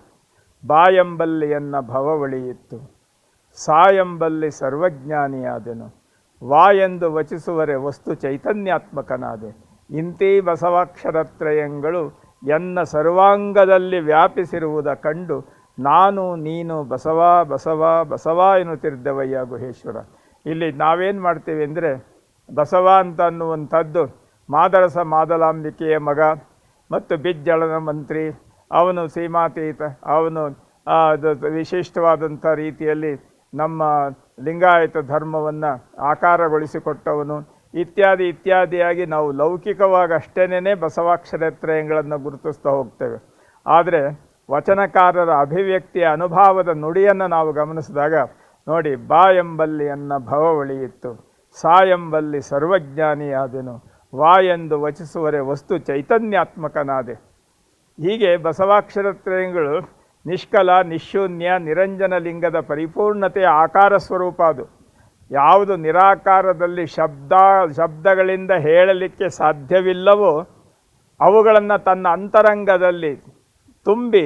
ಬಾಯಂಬಲ್ಲಿಯನ್ನ ಭವವಳಿಯಿತ್ತು, ಸಾಯಂಬಲ್ಲಿ ಸರ್ವಜ್ಞಾನಿಯಾದೆನು, ವಾ ಎಂದು ವಚಿಸುವರೆ ವಸ್ತು ಚೈತನ್ಯಾತ್ಮಕನಾದೆ, ಇಂತೀ ಬಸವಾಕ್ಷರತ್ರಯಗಳು ಎನ್ನ ಸರ್ವಾಂಗದಲ್ಲಿ ವ್ಯಾಪಿಸಿರುವುದ ಕಂಡು ನಾನು ನೀನು ಬಸವ ಬಸವ ಬಸವ ಎನ್ನುತ್ತಿದ್ದವಯ್ಯ ಗುಹೇಶ್ವರ. ಇಲ್ಲಿ ನಾವೇನು ಮಾಡ್ತೀವಿ ಅಂದರೆ, ಬಸವ ಅಂತ ಅನ್ನುವಂಥದ್ದು ಮಾದರಸ ಮಾದಲಾಂಬಿಕೆಯ ಮಗ ಮತ್ತು ಬಿಜ್ಜಳನ ಮಂತ್ರಿ, ಅವನು ಸೀಮಾತೀತ, ಅವನು ವಿಶಿಷ್ಟವಾದಂಥ ರೀತಿಯಲ್ಲಿ ನಮ್ಮ ಲಿಂಗಾಯತ ಧರ್ಮವನ್ನು ಆಕಾರಗೊಳಿಸಿಕೊಟ್ಟವನು ಇತ್ಯಾದಿಯಾಗಿ ನಾವು ಲೌಕಿಕವಾಗಿ ಅಷ್ಟೇನೇ ಬಸವಾಕ್ಷರತ್ರಯಗಳನ್ನು ಗುರುತಿಸ್ತಾ ಹೋಗ್ತೇವೆ. ಆದರೆ ವಚನಕಾರರ ಅಭಿವ್ಯಕ್ತಿಯ ಅನುಭಾವದ ನುಡಿಯನ್ನು ನಾವು ಗಮನಿಸಿದಾಗ ನೋಡಿ, ಬಾ ಎಂಬಲ್ಲಿ ಅನ್ನ ಭವವಳಿಯಿತ್ತು, ಸಾ ಎಂಬಲ್ಲಿ ಸರ್ವಜ್ಞಾನಿಯಾದೆನು, ವಾ ಎಂದು ವಚಿಸುವರೆ ವಸ್ತು ಚೈತನ್ಯಾತ್ಮಕನಾದೆ. ಹೀಗೆ ಬಸವಾಕ್ಷರತ್ರಯಗಳು ನಿಷ್ಕಲ, ನಿಶೂನ್ಯ, ನಿರಂಜನ ಲಿಂಗದ ಪರಿಪೂರ್ಣತೆಯ ಆಕಾರ ಸ್ವರೂಪ. ಅದು ಯಾವುದು ನಿರಾಕಾರದಲ್ಲಿ ಶಬ್ದಗಳಿಂದ ಹೇಳಲಿಕ್ಕೆ ಸಾಧ್ಯವಿಲ್ಲವೋ ಅವುಗಳನ್ನು ತನ್ನ ಅಂತರಂಗದಲ್ಲಿ ತುಂಬಿ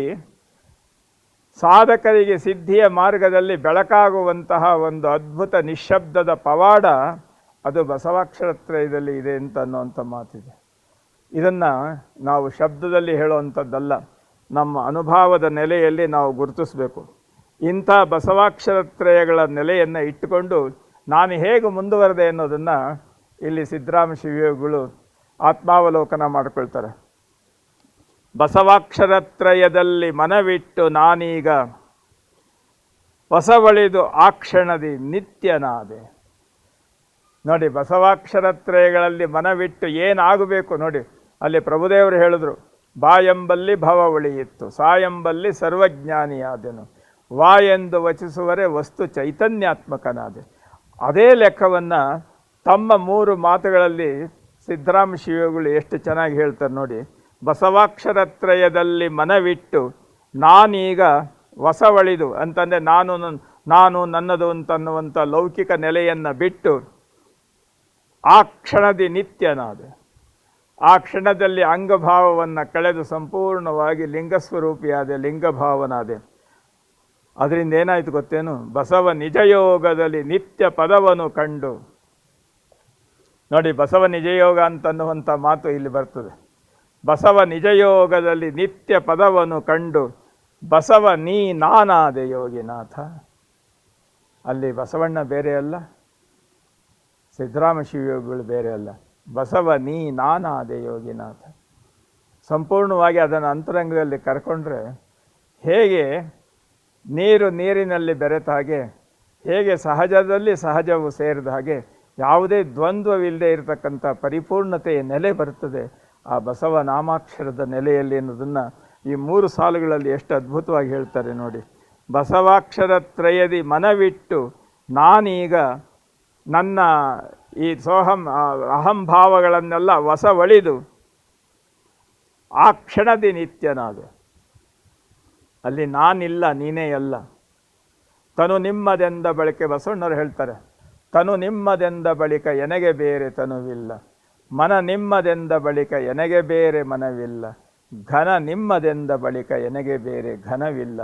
ಸಾಧಕರಿಗೆ ಸಿದ್ಧಿಯ ಮಾರ್ಗದಲ್ಲಿ ಬೆಳಕಾಗುವಂತಹ ಒಂದು ಅದ್ಭುತ ನಿಶ್ಶಬ್ದದ ಪವಾಡ ಅದು ಬಸವಾಕ್ಷರತ್ರಯದಲ್ಲಿ ಇದೆ ಅಂತ ಅನ್ನುವಂಥ ಮಾತಿದೆ. ಇದನ್ನು ನಾವು ಶಬ್ದದಲ್ಲಿ ಹೇಳುವಂಥದ್ದಲ್ಲ, ನಮ್ಮ ಅನುಭವದ ನೆಲೆಯಲ್ಲಿ ನಾವು ಗುರುತಿಸಬೇಕು. ಇಂಥ ಬಸವಾಕ್ಷರತ್ರಯಗಳ ನೆಲೆಯನ್ನು ಇಟ್ಟುಕೊಂಡು ನಾನು ಹೇಗೆ ಮುಂದುವರೆದೆ ಅನ್ನೋದನ್ನು ಇಲ್ಲಿ ಸಿದ್ದರಾಮ ಶಿವಯೋಗಿಗಳು ಆತ್ಮಾವಲೋಕನ ಮಾಡಿಕೊಳ್ತಾರೆ. ಬಸವಾಕ್ಷರತ್ರಯದಲ್ಲಿ ಮನವಿಟ್ಟು ನಾನೀಗ ಹೊಸವಳಿದು ಆ ಕ್ಷಣದಿ ನಿತ್ಯನಾದೆ. ನೋಡಿ, ಬಸವಾಕ್ಷರತ್ರಯಗಳಲ್ಲಿ ಮನವಿಟ್ಟು ಏನಾಗಬೇಕು ನೋಡಿ, ಅಲ್ಲಿ ಪ್ರಭುದೇವರು ಹೇಳಿದ್ರು, ಬಾ ಎಂಬಲ್ಲಿ ಭವವಳಿಯಿತ್ತು, ಸಾ ಎಂಬಲ್ಲಿ ಸರ್ವಜ್ಞಾನಿಯಾದೆನು, ವಾ ಎಂದು ವಚಿಸುವರೆ ವಸ್ತು ಚೈತನ್ಯಾತ್ಮಕನಾದೆ. ಅದೇ ಲೆಕ್ಕವನ್ನು ತಮ್ಮ 3 ಮಾತುಗಳಲ್ಲಿ ಸಿದ್ದರಾಮ ಶಿವಯೋಗಿಗಳು ಎಷ್ಟು ಚೆನ್ನಾಗಿ ಹೇಳ್ತಾರೆ ನೋಡಿ. ಬಸವಾಕ್ಷರತ್ರಯದಲ್ಲಿ ಮನವಿಟ್ಟು ನಾನೀಗ ಹೊಸವಳಿದು ಅಂತಂದರೆ ನಾನು ನನ್ನದು ಅಂತನ್ನುವಂಥ ಲೌಕಿಕ ನೆಲೆಯನ್ನು ಬಿಟ್ಟು ಆ ಕ್ಷಣದಿ ನಿತ್ಯನಾದೆ. ಆ ಕ್ಷಣದಲ್ಲಿ ಅಂಗಭಾವವನ್ನು ಕಳೆದು ಸಂಪೂರ್ಣವಾಗಿ ಲಿಂಗಸ್ವರೂಪಿಯಾದೆ, ಲಿಂಗಭಾವನಾದೆ. ಅದರಿಂದ ಏನಾಯಿತು ಗೊತ್ತೇನು? ಬಸವ ನಿಜಯೋಗದಲ್ಲಿ ನಿತ್ಯ ಪದವನ್ನು ಕಂಡು ನೋಡಿ, ಬಸವ ನಿಜಯೋಗ ಅಂತನ್ನುವಂಥ ಮಾತು ಇಲ್ಲಿ ಬರ್ತದೆ. ಬಸವ ನಿಜಯೋಗದಲ್ಲಿ ನಿತ್ಯ ಪದವನ್ನು ಕಂಡು ಬಸವ ನೀ ನಾನಾದೆ ಯೋಗಿನಾಥ. ಅಲ್ಲಿ ಬಸವಣ್ಣ ಬೇರೆ ಅಲ್ಲ, ಸಿದ್ದರಾಮ ಶಿವಯೋಗಿಗಳು ಬೇರೆ ಅಲ್ಲ, ಬಸವ ನೀ ನಾನಾದೆ ಯೋಗಿನಾಥ. ಸಂಪೂರ್ಣವಾಗಿ ಅದನ್ನು ಅಂತರಂಗದಲ್ಲಿ ಕರ್ಕೊಂಡ್ರೆ ಹೇಗೆ ನೀರು ನೀರಿನಲ್ಲಿ ಬೆರೆತ ಹಾಗೆ, ಹೇಗೆ ಸಹಜದಲ್ಲಿ ಸಹಜವು ಸೇರಿದ ಹಾಗೆ ಯಾವುದೇ ದ್ವಂದ್ವವಿಲ್ಲದೆ ಇರತಕ್ಕಂಥ ಪರಿಪೂರ್ಣತೆಯ ನೆಲೆ ಬರ್ತದೆ ಆ ಬಸವ ನಾಮಾಕ್ಷರದ ನೆಲೆಯಲ್ಲಿ ಅನ್ನೋದನ್ನು ಈ 3 ಸಾಲುಗಳಲ್ಲಿ ಎಷ್ಟು ಅದ್ಭುತವಾಗಿ ಹೇಳ್ತಾರೆ ನೋಡಿ. ಬಸವಾಕ್ಷರತ್ರಯದಿ ಮನವಿಟ್ಟು ನಾನೀಗ ನನ್ನ ಈ ಅಹಂಭಾವಗಳನ್ನೆಲ್ಲ ಹೊಸವಳಿದು ಆ ಕ್ಷಣದಿ ನಿತ್ಯನಾದೆ. ಅಲ್ಲಿ ನಾನಿಲ್ಲ, ನೀನೇ ಎಲ್ಲ. ತನು ನಿಮ್ಮದೆಂದ ಬಳಕೆ ಬಸವಣ್ಣರು ಹೇಳ್ತಾರೆ. ತನು ನಿಮ್ಮದೆಂದ ಬಳಿಕ ಎನಗೆ ಬೇರೆ ತನುವಿಲ್ಲ, ಮನ ನಿಮ್ಮದೆಂದ ಬಳಿಕ ಎನಗೆ ಬೇರೆ ಮನವಿಲ್ಲ, ಘನ ನಿಮ್ಮದೆಂದ ಬಳಿಕ ಎನಗೆ ಬೇರೆ ಘನವಿಲ್ಲ,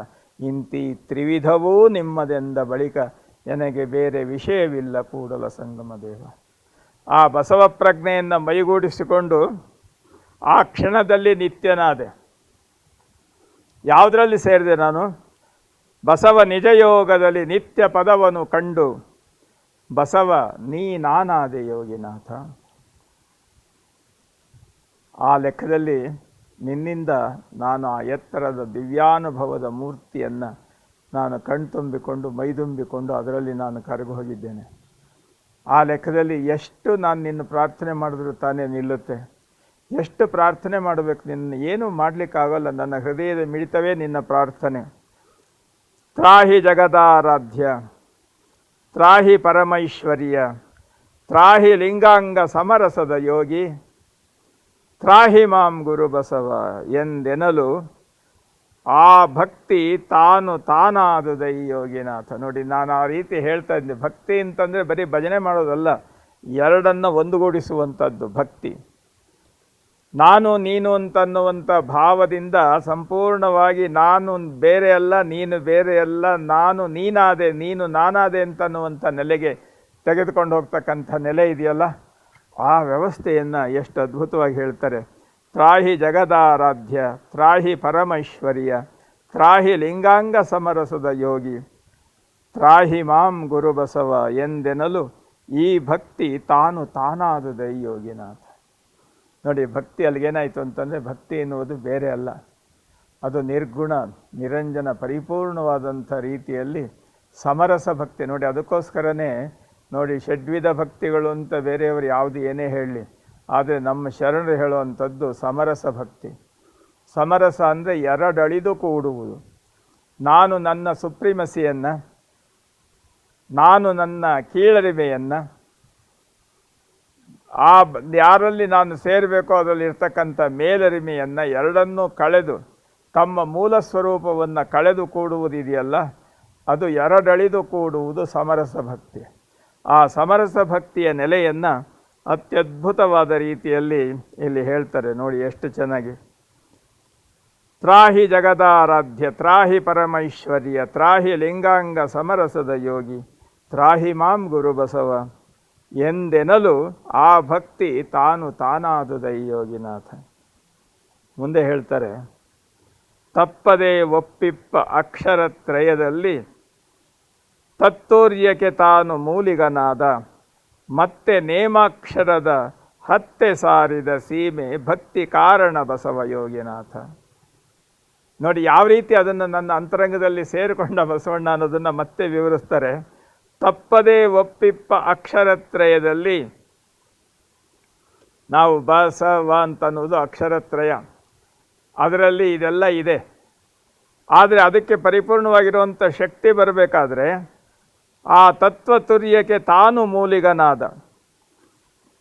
ಇಂತಿ ತ್ರಿವಿಧವೂ ನಿಮ್ಮದೆಂದ ಬಳಿಕ ಎನಗೆ ಬೇರೆ ವಿಷಯವಿಲ್ಲ ಕೂಡಲ ಸಂಗಮ ದೇವ. ಆ ಬಸವ ಪ್ರಜ್ಞೆಯನ್ನು ಮೈಗೂಡಿಸಿಕೊಂಡು ಆ ಕ್ಷಣದಲ್ಲಿ ನಿತ್ಯನಾದೆ. ಯಾವುದರಲ್ಲಿ ಸೇರಿದೆ ನಾನು? ಬಸವ ನಿಜಯೋಗದಲ್ಲಿ ನಿತ್ಯ ಪದವನ್ನು ಕಂಡು ಬಸವ ನೀ ನಾನಾದೆ ಯೋಗಿನಾಥ. ಆ ಲೆಕ್ಕದಲ್ಲಿ ನಿನ್ನಿಂದ ನಾನು ಆ ಎತ್ತರದ ದಿವ್ಯಾನುಭವದ ಮೂರ್ತಿಯನ್ನು ನಾನು ಕಣ್ತುಂಬಿಕೊಂಡು ಮೈದುಂಬಿಕೊಂಡು ಅದರಲ್ಲಿ ನಾನು ಕರಗಿ ಹೋಗಿದ್ದೇನೆ. ಆ ಲೆಕ್ಕದಲ್ಲಿ ಎಷ್ಟು ನಾನು ನಿನ್ನ ಪ್ರಾರ್ಥನೆ ಮಾಡಿದ್ರು ತಾನೇ ನಿಲ್ಲುತ್ತೆ. ಎಷ್ಟು ಪ್ರಾರ್ಥನೆ ಮಾಡಬೇಕು, ನಿನ್ನ ಏನೂ ಮಾಡಲಿಕ್ಕಾಗಲ್ಲ. ನನ್ನ ಹೃದಯದ ಮಿಡಿತವೇ ನಿನ್ನ ಪ್ರಾರ್ಥನೆ. ತ್ರಾಹಿ ಜಗದಾರಾಧ್ಯ, ತ್ರಾಹಿ ಪರಮೈಶ್ವರ್ಯ, ತ್ರಾಹಿ ಲಿಂಗಾಂಗ ಸಮರಸದ ಯೋಗಿ, ತ್ರಾಹಿ ಮಾಂ ಗುರು ಬಸವ ಎಂದೆನಲು ಆ ಭಕ್ತಿ ತಾನು ತಾನಾದುದೈ ಯೋಗಿನಾಥ. ನೋಡಿ, ನಾನು ಆ ರೀತಿ ಹೇಳ್ತಾ ಇದ್ದೆ. ಭಕ್ತಿ ಅಂತಂದರೆ ಬರೀ ಭಜನೆ ಮಾಡೋದಲ್ಲ, ಎರಡನ್ನು ಒಂದುಗೂಡಿಸುವಂಥದ್ದು ಭಕ್ತಿ. ನಾನು ನೀನು ಅಂತನ್ನುವಂಥ ಭಾವದಿಂದ ಸಂಪೂರ್ಣವಾಗಿ ನಾನು ಬೇರೆ ಅಲ್ಲ, ನೀನು ಬೇರೆ ಅಲ್ಲ, ನಾನು ನೀನಾದೆ, ನೀನು ನಾನಾದೆ ಅಂತನ್ನುವಂಥ ನೆಲೆಗೆ ತೆಗೆದುಕೊಂಡು ಹೋಗ್ತಕ್ಕಂಥ ನೆಲೆ ಇದೆಯಲ್ಲ, ಆ ವ್ಯವಸ್ಥೆಯನ್ನು ಎಷ್ಟು ಅದ್ಭುತವಾಗಿ ಹೇಳ್ತಾರೆ. ತ್ರಾಹಿ ಜಗದಾರಾಧ್ಯ, ತ್ರಾಹಿ ಪರಮೈಶ್ವರ್ಯ, ತ್ರಾಹಿ ಲಿಂಗಾಂಗ ಸಮರಸದ ಯೋಗಿ, ತ್ರಾಹಿ ಮಾಂ ಗುರು ಬಸವ ಎಂದೆನಲು ಈ ಭಕ್ತಿ ತಾನು ತಾನಾದುದೈ ಯೋಗಿನಾಥ. ನೋಡಿ, ಭಕ್ತಿ ಅಲ್ಲಿಗೇನಾಯಿತು ಅಂತಂದರೆ, ಭಕ್ತಿ ಎನ್ನುವುದು ಬೇರೆ ಅಲ್ಲ, ಅದು ನಿರ್ಗುಣ ನಿರಂಜನ ಪರಿಪೂರ್ಣವಾದಂಥ ರೀತಿಯಲ್ಲಿ ಸಮರಸ ಭಕ್ತಿ. ನೋಡಿ, ಅದಕ್ಕೋಸ್ಕರನೇ ನೋಡಿ ಷಡ್ವಿಧ ಭಕ್ತಿಗಳು ಅಂತ ಬೇರೆಯವರು ಯಾವುದು ಏನೇ ಹೇಳಲಿ, ಆದರೆ ನಮ್ಮ ಶರಣರು ಹೇಳುವಂಥದ್ದು ಸಮರಸ ಭಕ್ತಿ. ಸಮರಸ ಅಂದರೆ ಎರಡಳಿದು ಕೂಡುವುದು. ನಾನು ನನ್ನ ಸುಪ್ರೀಮಸಿಯನ್ನು, ನಾನು ನನ್ನ ಕೀಳರಿಮೆಯನ್ನು, ಆ ಯಾರಲ್ಲಿ ನಾನು ಸೇರಬೇಕೋ ಅದರಲ್ಲಿ ಇರ್ತಕ್ಕಂಥ ಮೇಲರಿಮೆಯನ್ನು ಎರಡನ್ನೂ ಕಳೆದು ತಮ್ಮ ಮೂಲ ಸ್ವರೂಪವನ್ನು ಕಳೆದು ಕೂಡುವುದಿದೆಯಲ್ಲ, ಅದು ಎರಡಳಿದು ಕೂಡುವುದು ಸಮರಸ ಭಕ್ತಿ. ಆ ಸಮರಸ ಭಕ್ತಿಯ ನೆಲೆಯನ್ನು ಅತ್ಯದ್ಭುತವಾದ ರೀತಿಯಲ್ಲಿ ಇಲ್ಲಿ ಹೇಳ್ತಾರೆ. ನೋಡಿ ಎಷ್ಟು ಚೆನ್ನಾಗಿ. ತ್ರಾಹಿ ಜಗದಾರಾಧ್ಯ, ತ್ರಾಹಿ ಪರಮೈಶ್ವರ್ಯ, ತ್ರಾಹಿ ಲಿಂಗಾಂಗ ಸಮರಸದ ಯೋಗಿ, ತ್ರಾಹಿ ಮಾಂ ಗುರು ಬಸವ ಎಂದೆನಲು ಆ ಭಕ್ತಿ ತಾನು ತಾನಾದುದೈ ಯೋಗಿನಾಥ. ಮುಂದೆ ಹೇಳ್ತಾರೆ, ತಪ್ಪದೇ ಒಪ್ಪಿಪ್ಪ ಅಕ್ಷರತ್ರಯದಲ್ಲಿ ತತ್ತೂರ್ಯಕ್ಕೆ ತಾನು ಮೂಲಿಗನಾದ, ಮತ್ತೆ ನೇಮಾಕ್ಷರದ ಹತ್ತೆ ಸಾರಿದ ಸೀಮೆ ಭಕ್ತಿ ಕಾರಣ ಬಸವ ಯೋಗಿನಾಥ. ನೋಡಿ, ಯಾವ ರೀತಿ ಅದನ್ನು ನನ್ನ ಅಂತರಂಗದಲ್ಲಿ ಸೇರಿಕೊಂಡ ಬಸವಣ್ಣ ಅನ್ನೋದನ್ನು ಮತ್ತೆ ವಿವರಿಸ್ತಾರೆ. ತಪ್ಪದೇ ಒಪ್ಪಿಪ್ಪ ಅಕ್ಷರತ್ರಯದಲ್ಲಿ, ನಾವು ಬಸವ ಅಂತನ್ನುವುದು ಅಕ್ಷರತ್ರಯ, ಅದರಲ್ಲಿ ಇದೆಲ್ಲ ಇದೆ. ಆದರೆ ಅದಕ್ಕೆ ಪರಿಪೂರ್ಣವಾಗಿರುವಂಥ ಶಕ್ತಿ ಬರಬೇಕಾದ್ರೆ ಆ ತತ್ವತುರ್ಯಕ್ಕೆ ತಾನು ಮೂಲಿಗನಾದ.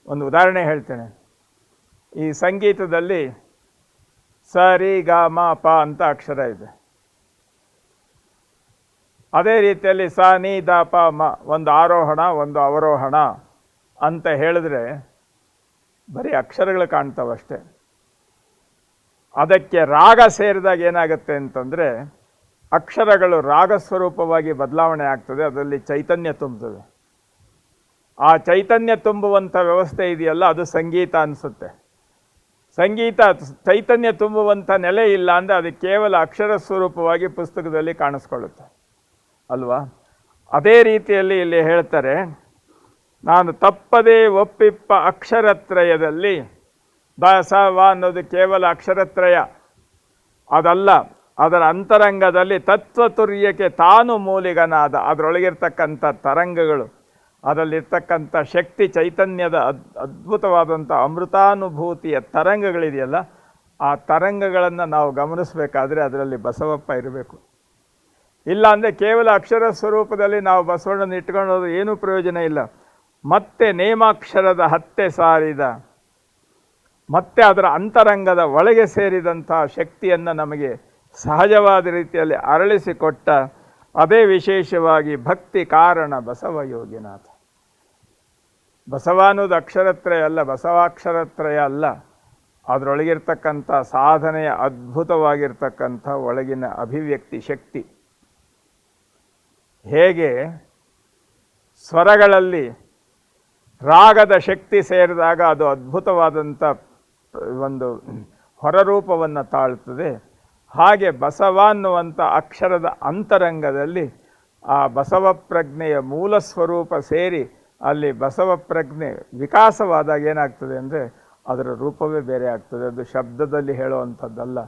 ಒಂದು ಉದಾಹರಣೆ ಹೇಳ್ತೇನೆ. ಈ ಸಂಗೀತದಲ್ಲಿ ಸ ರಿ ಗ ಮ ಪ ಅಂತ ಅಕ್ಷರ ಇದೆ. ಅದೇ ರೀತಿಯಲ್ಲಿ ಸ ನಿ ದ ಪ ಮ, ಒಂದು ಆರೋಹಣ ಒಂದು ಅವರೋಹಣ ಅಂತ ಹೇಳಿದ್ರೆ ಬರೀ ಅಕ್ಷರಗಳು ಕಾಣ್ತಾವಷ್ಟೆ. ಅದಕ್ಕೆ ರಾಗ ಸೇರಿದಾಗ ಏನಾಗುತ್ತೆ ಅಂತಂದರೆ, ಅಕ್ಷರಗಳು ರಾಗ ಸ್ವರೂಪವಾಗಿ ಬದಲಾವಣೆ ಆಗ್ತದೆ, ಅದರಲ್ಲಿ ಚೈತನ್ಯ ತುಂಬುತ್ತದೆ. ಆ ಚೈತನ್ಯ ತುಂಬುವಂಥ ವ್ಯವಸ್ಥೆ ಇದೆಯಲ್ಲ, ಅದು ಸಂಗೀತ ಅನಿಸುತ್ತೆ. ಸಂಗೀತ ಚೈತನ್ಯ ತುಂಬುವಂಥ ನೆಲೆ ಇಲ್ಲ ಅಂದರೆ ಅದು ಕೇವಲ ಅಕ್ಷರ ಸ್ವರೂಪವಾಗಿ ಪುಸ್ತಕದಲ್ಲಿ ಕಾಣಿಸ್ಕೊಳ್ಳುತ್ತೆ ಅಲ್ವಾ? ಅದೇ ರೀತಿಯಲ್ಲಿ ಇಲ್ಲಿ ಹೇಳ್ತಾರೆ, ನಾನು ತಪ್ಪದೇ ಒಪ್ಪಿಪ್ಪ ಅಕ್ಷರತ್ರಯದಲ್ಲಿ, ಬಸವ ಅನ್ನೋದು ಕೇವಲ ಅಕ್ಷರತ್ರಯ ಅದಲ್ಲ, ಅದರ ಅಂತರಂಗದಲ್ಲಿ ತತ್ವತುರ್ಯಕ್ಕೆ ತಾನು ಮೂಲಿಗನಾದ, ಅದರೊಳಗಿರ್ತಕ್ಕಂಥ ತರಂಗಗಳು, ಅದರಲ್ಲಿರ್ತಕ್ಕಂಥ ಶಕ್ತಿ ಚೈತನ್ಯದ ಅದ್ಭುತವಾದಂಥ ಅಮೃತಾನುಭೂತಿಯ ತರಂಗಗಳಿದೆಯಲ್ಲ, ಆ ತರಂಗಗಳನ್ನು ನಾವು ಗಮನಿಸಬೇಕಾದ್ರೆ ಅದರಲ್ಲಿ ಬಸವಪ್ಪ ಇರಬೇಕು. ಇಲ್ಲ ಅಂದರೆ ಕೇವಲ ಅಕ್ಷರ ಸ್ವರೂಪದಲ್ಲಿ ನಾವು ಬಸವಣ್ಣನ ಇಟ್ಕೊಳ್ಳೋದು ಏನೂ ಪ್ರಯೋಜನ ಇಲ್ಲ. ಮತ್ತೆ ನೇಮಾಕ್ಷರದ ಹತ್ತೆ ಸಾರಿದ, ಮತ್ತೆ ಅದರ ಅಂತರಂಗದ ಒಳಗೆ ಸೇರಿದಂಥ ಶಕ್ತಿಯನ್ನು ನಮಗೆ ಸಹಜವಾದ ರೀತಿಯಲ್ಲಿ ಅರಳಿಸಿಕೊಟ್ಟ ಅದೇ ವಿಶೇಷವಾಗಿ ಭಕ್ತಿ ಕಾರಣ ಬಸವ ಯೋಗಿನಾಥ. ಬಸವ ಅನ್ನೋದು ಅಕ್ಷರತ್ರಯ ಅಲ್ಲ, ಬಸವಾಕ್ಷರತ್ರಯ ಅಲ್ಲ, ಅದರೊಳಗಿರ್ತಕ್ಕಂಥ ಸಾಧನೆಯ ಅದ್ಭುತವಾಗಿರ್ತಕ್ಕಂಥ ಒಳಗಿನ ಅಭಿವ್ಯಕ್ತಿ ಶಕ್ತಿ. ಹೇಗೆ ಸ್ವರಗಳಲ್ಲಿ ರಾಗದ ಶಕ್ತಿ ಸೇರಿದಾಗ ಅದು ಅದ್ಭುತವಾದಂಥ ಒಂದು ಹೊರರೂಪವನ್ನು ತಾಳ್ತದೆ, ಹಾಗೆ ಬಸವ ಅನ್ನುವಂಥ ಅಕ್ಷರದ ಅಂತರಂಗದಲ್ಲಿ ಆ ಬಸವ ಪ್ರಜ್ಞೆಯ ಮೂಲ ಸ್ವರೂಪ ಸೇರಿ ಅಲ್ಲಿ ಬಸವ ಪ್ರಜ್ಞೆ ವಿಕಾಸವಾದಾಗ ಏನಾಗ್ತದೆ ಅಂದರೆ ಅದರ ರೂಪವೇ ಬೇರೆ ಆಗ್ತದೆ. ಅದು ಶಬ್ದದಲ್ಲಿ ಹೇಳುವಂಥದ್ದಲ್ಲ.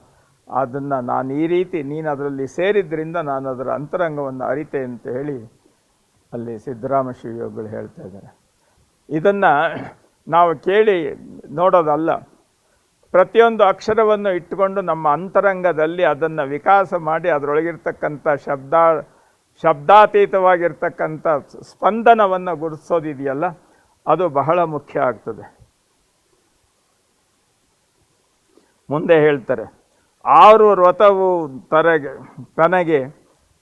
ಅದನ್ನು ನಾನು ಈ ರೀತಿ ನೀನು ಅದರಲ್ಲಿ ಸೇರಿದ್ರಿಂದ ನಾನು ಅದರ ಅಂತರಂಗವನ್ನು ಅರಿತೆ ಅಂತ ಹೇಳಿ ಅಲ್ಲಿ ಸಿದ್ದರಾಮ ಶಿವಯೋಗಿಗಳು ಹೇಳ್ತಾ ಇದ್ದಾರೆ. ಇದನ್ನು ನಾವು ಕೇಳಿ ನೋಡೋದಲ್ಲ, ಪ್ರತಿಯೊಂದು ಅಕ್ಷರವನ್ನು ಇಟ್ಟುಕೊಂಡು ನಮ್ಮ ಅಂತರಂಗದಲ್ಲಿ ಅದನ್ನು ವಿಕಾಸ ಮಾಡಿ ಅದರೊಳಗಿರ್ತಕ್ಕಂಥ ಶಬ್ದಾತೀತವಾಗಿರ್ತಕ್ಕಂಥ ಸ್ಪಂದನವನ್ನು ಗುರುತಿಸೋದಿದೆಯಲ್ಲ, ಅದು ಬಹಳ ಮುಖ್ಯ ಆಗ್ತದೆ. ಮುಂದೆ ಹೇಳ್ತಾರೆ, ಆರು ವ್ರತವು ತನಗೆ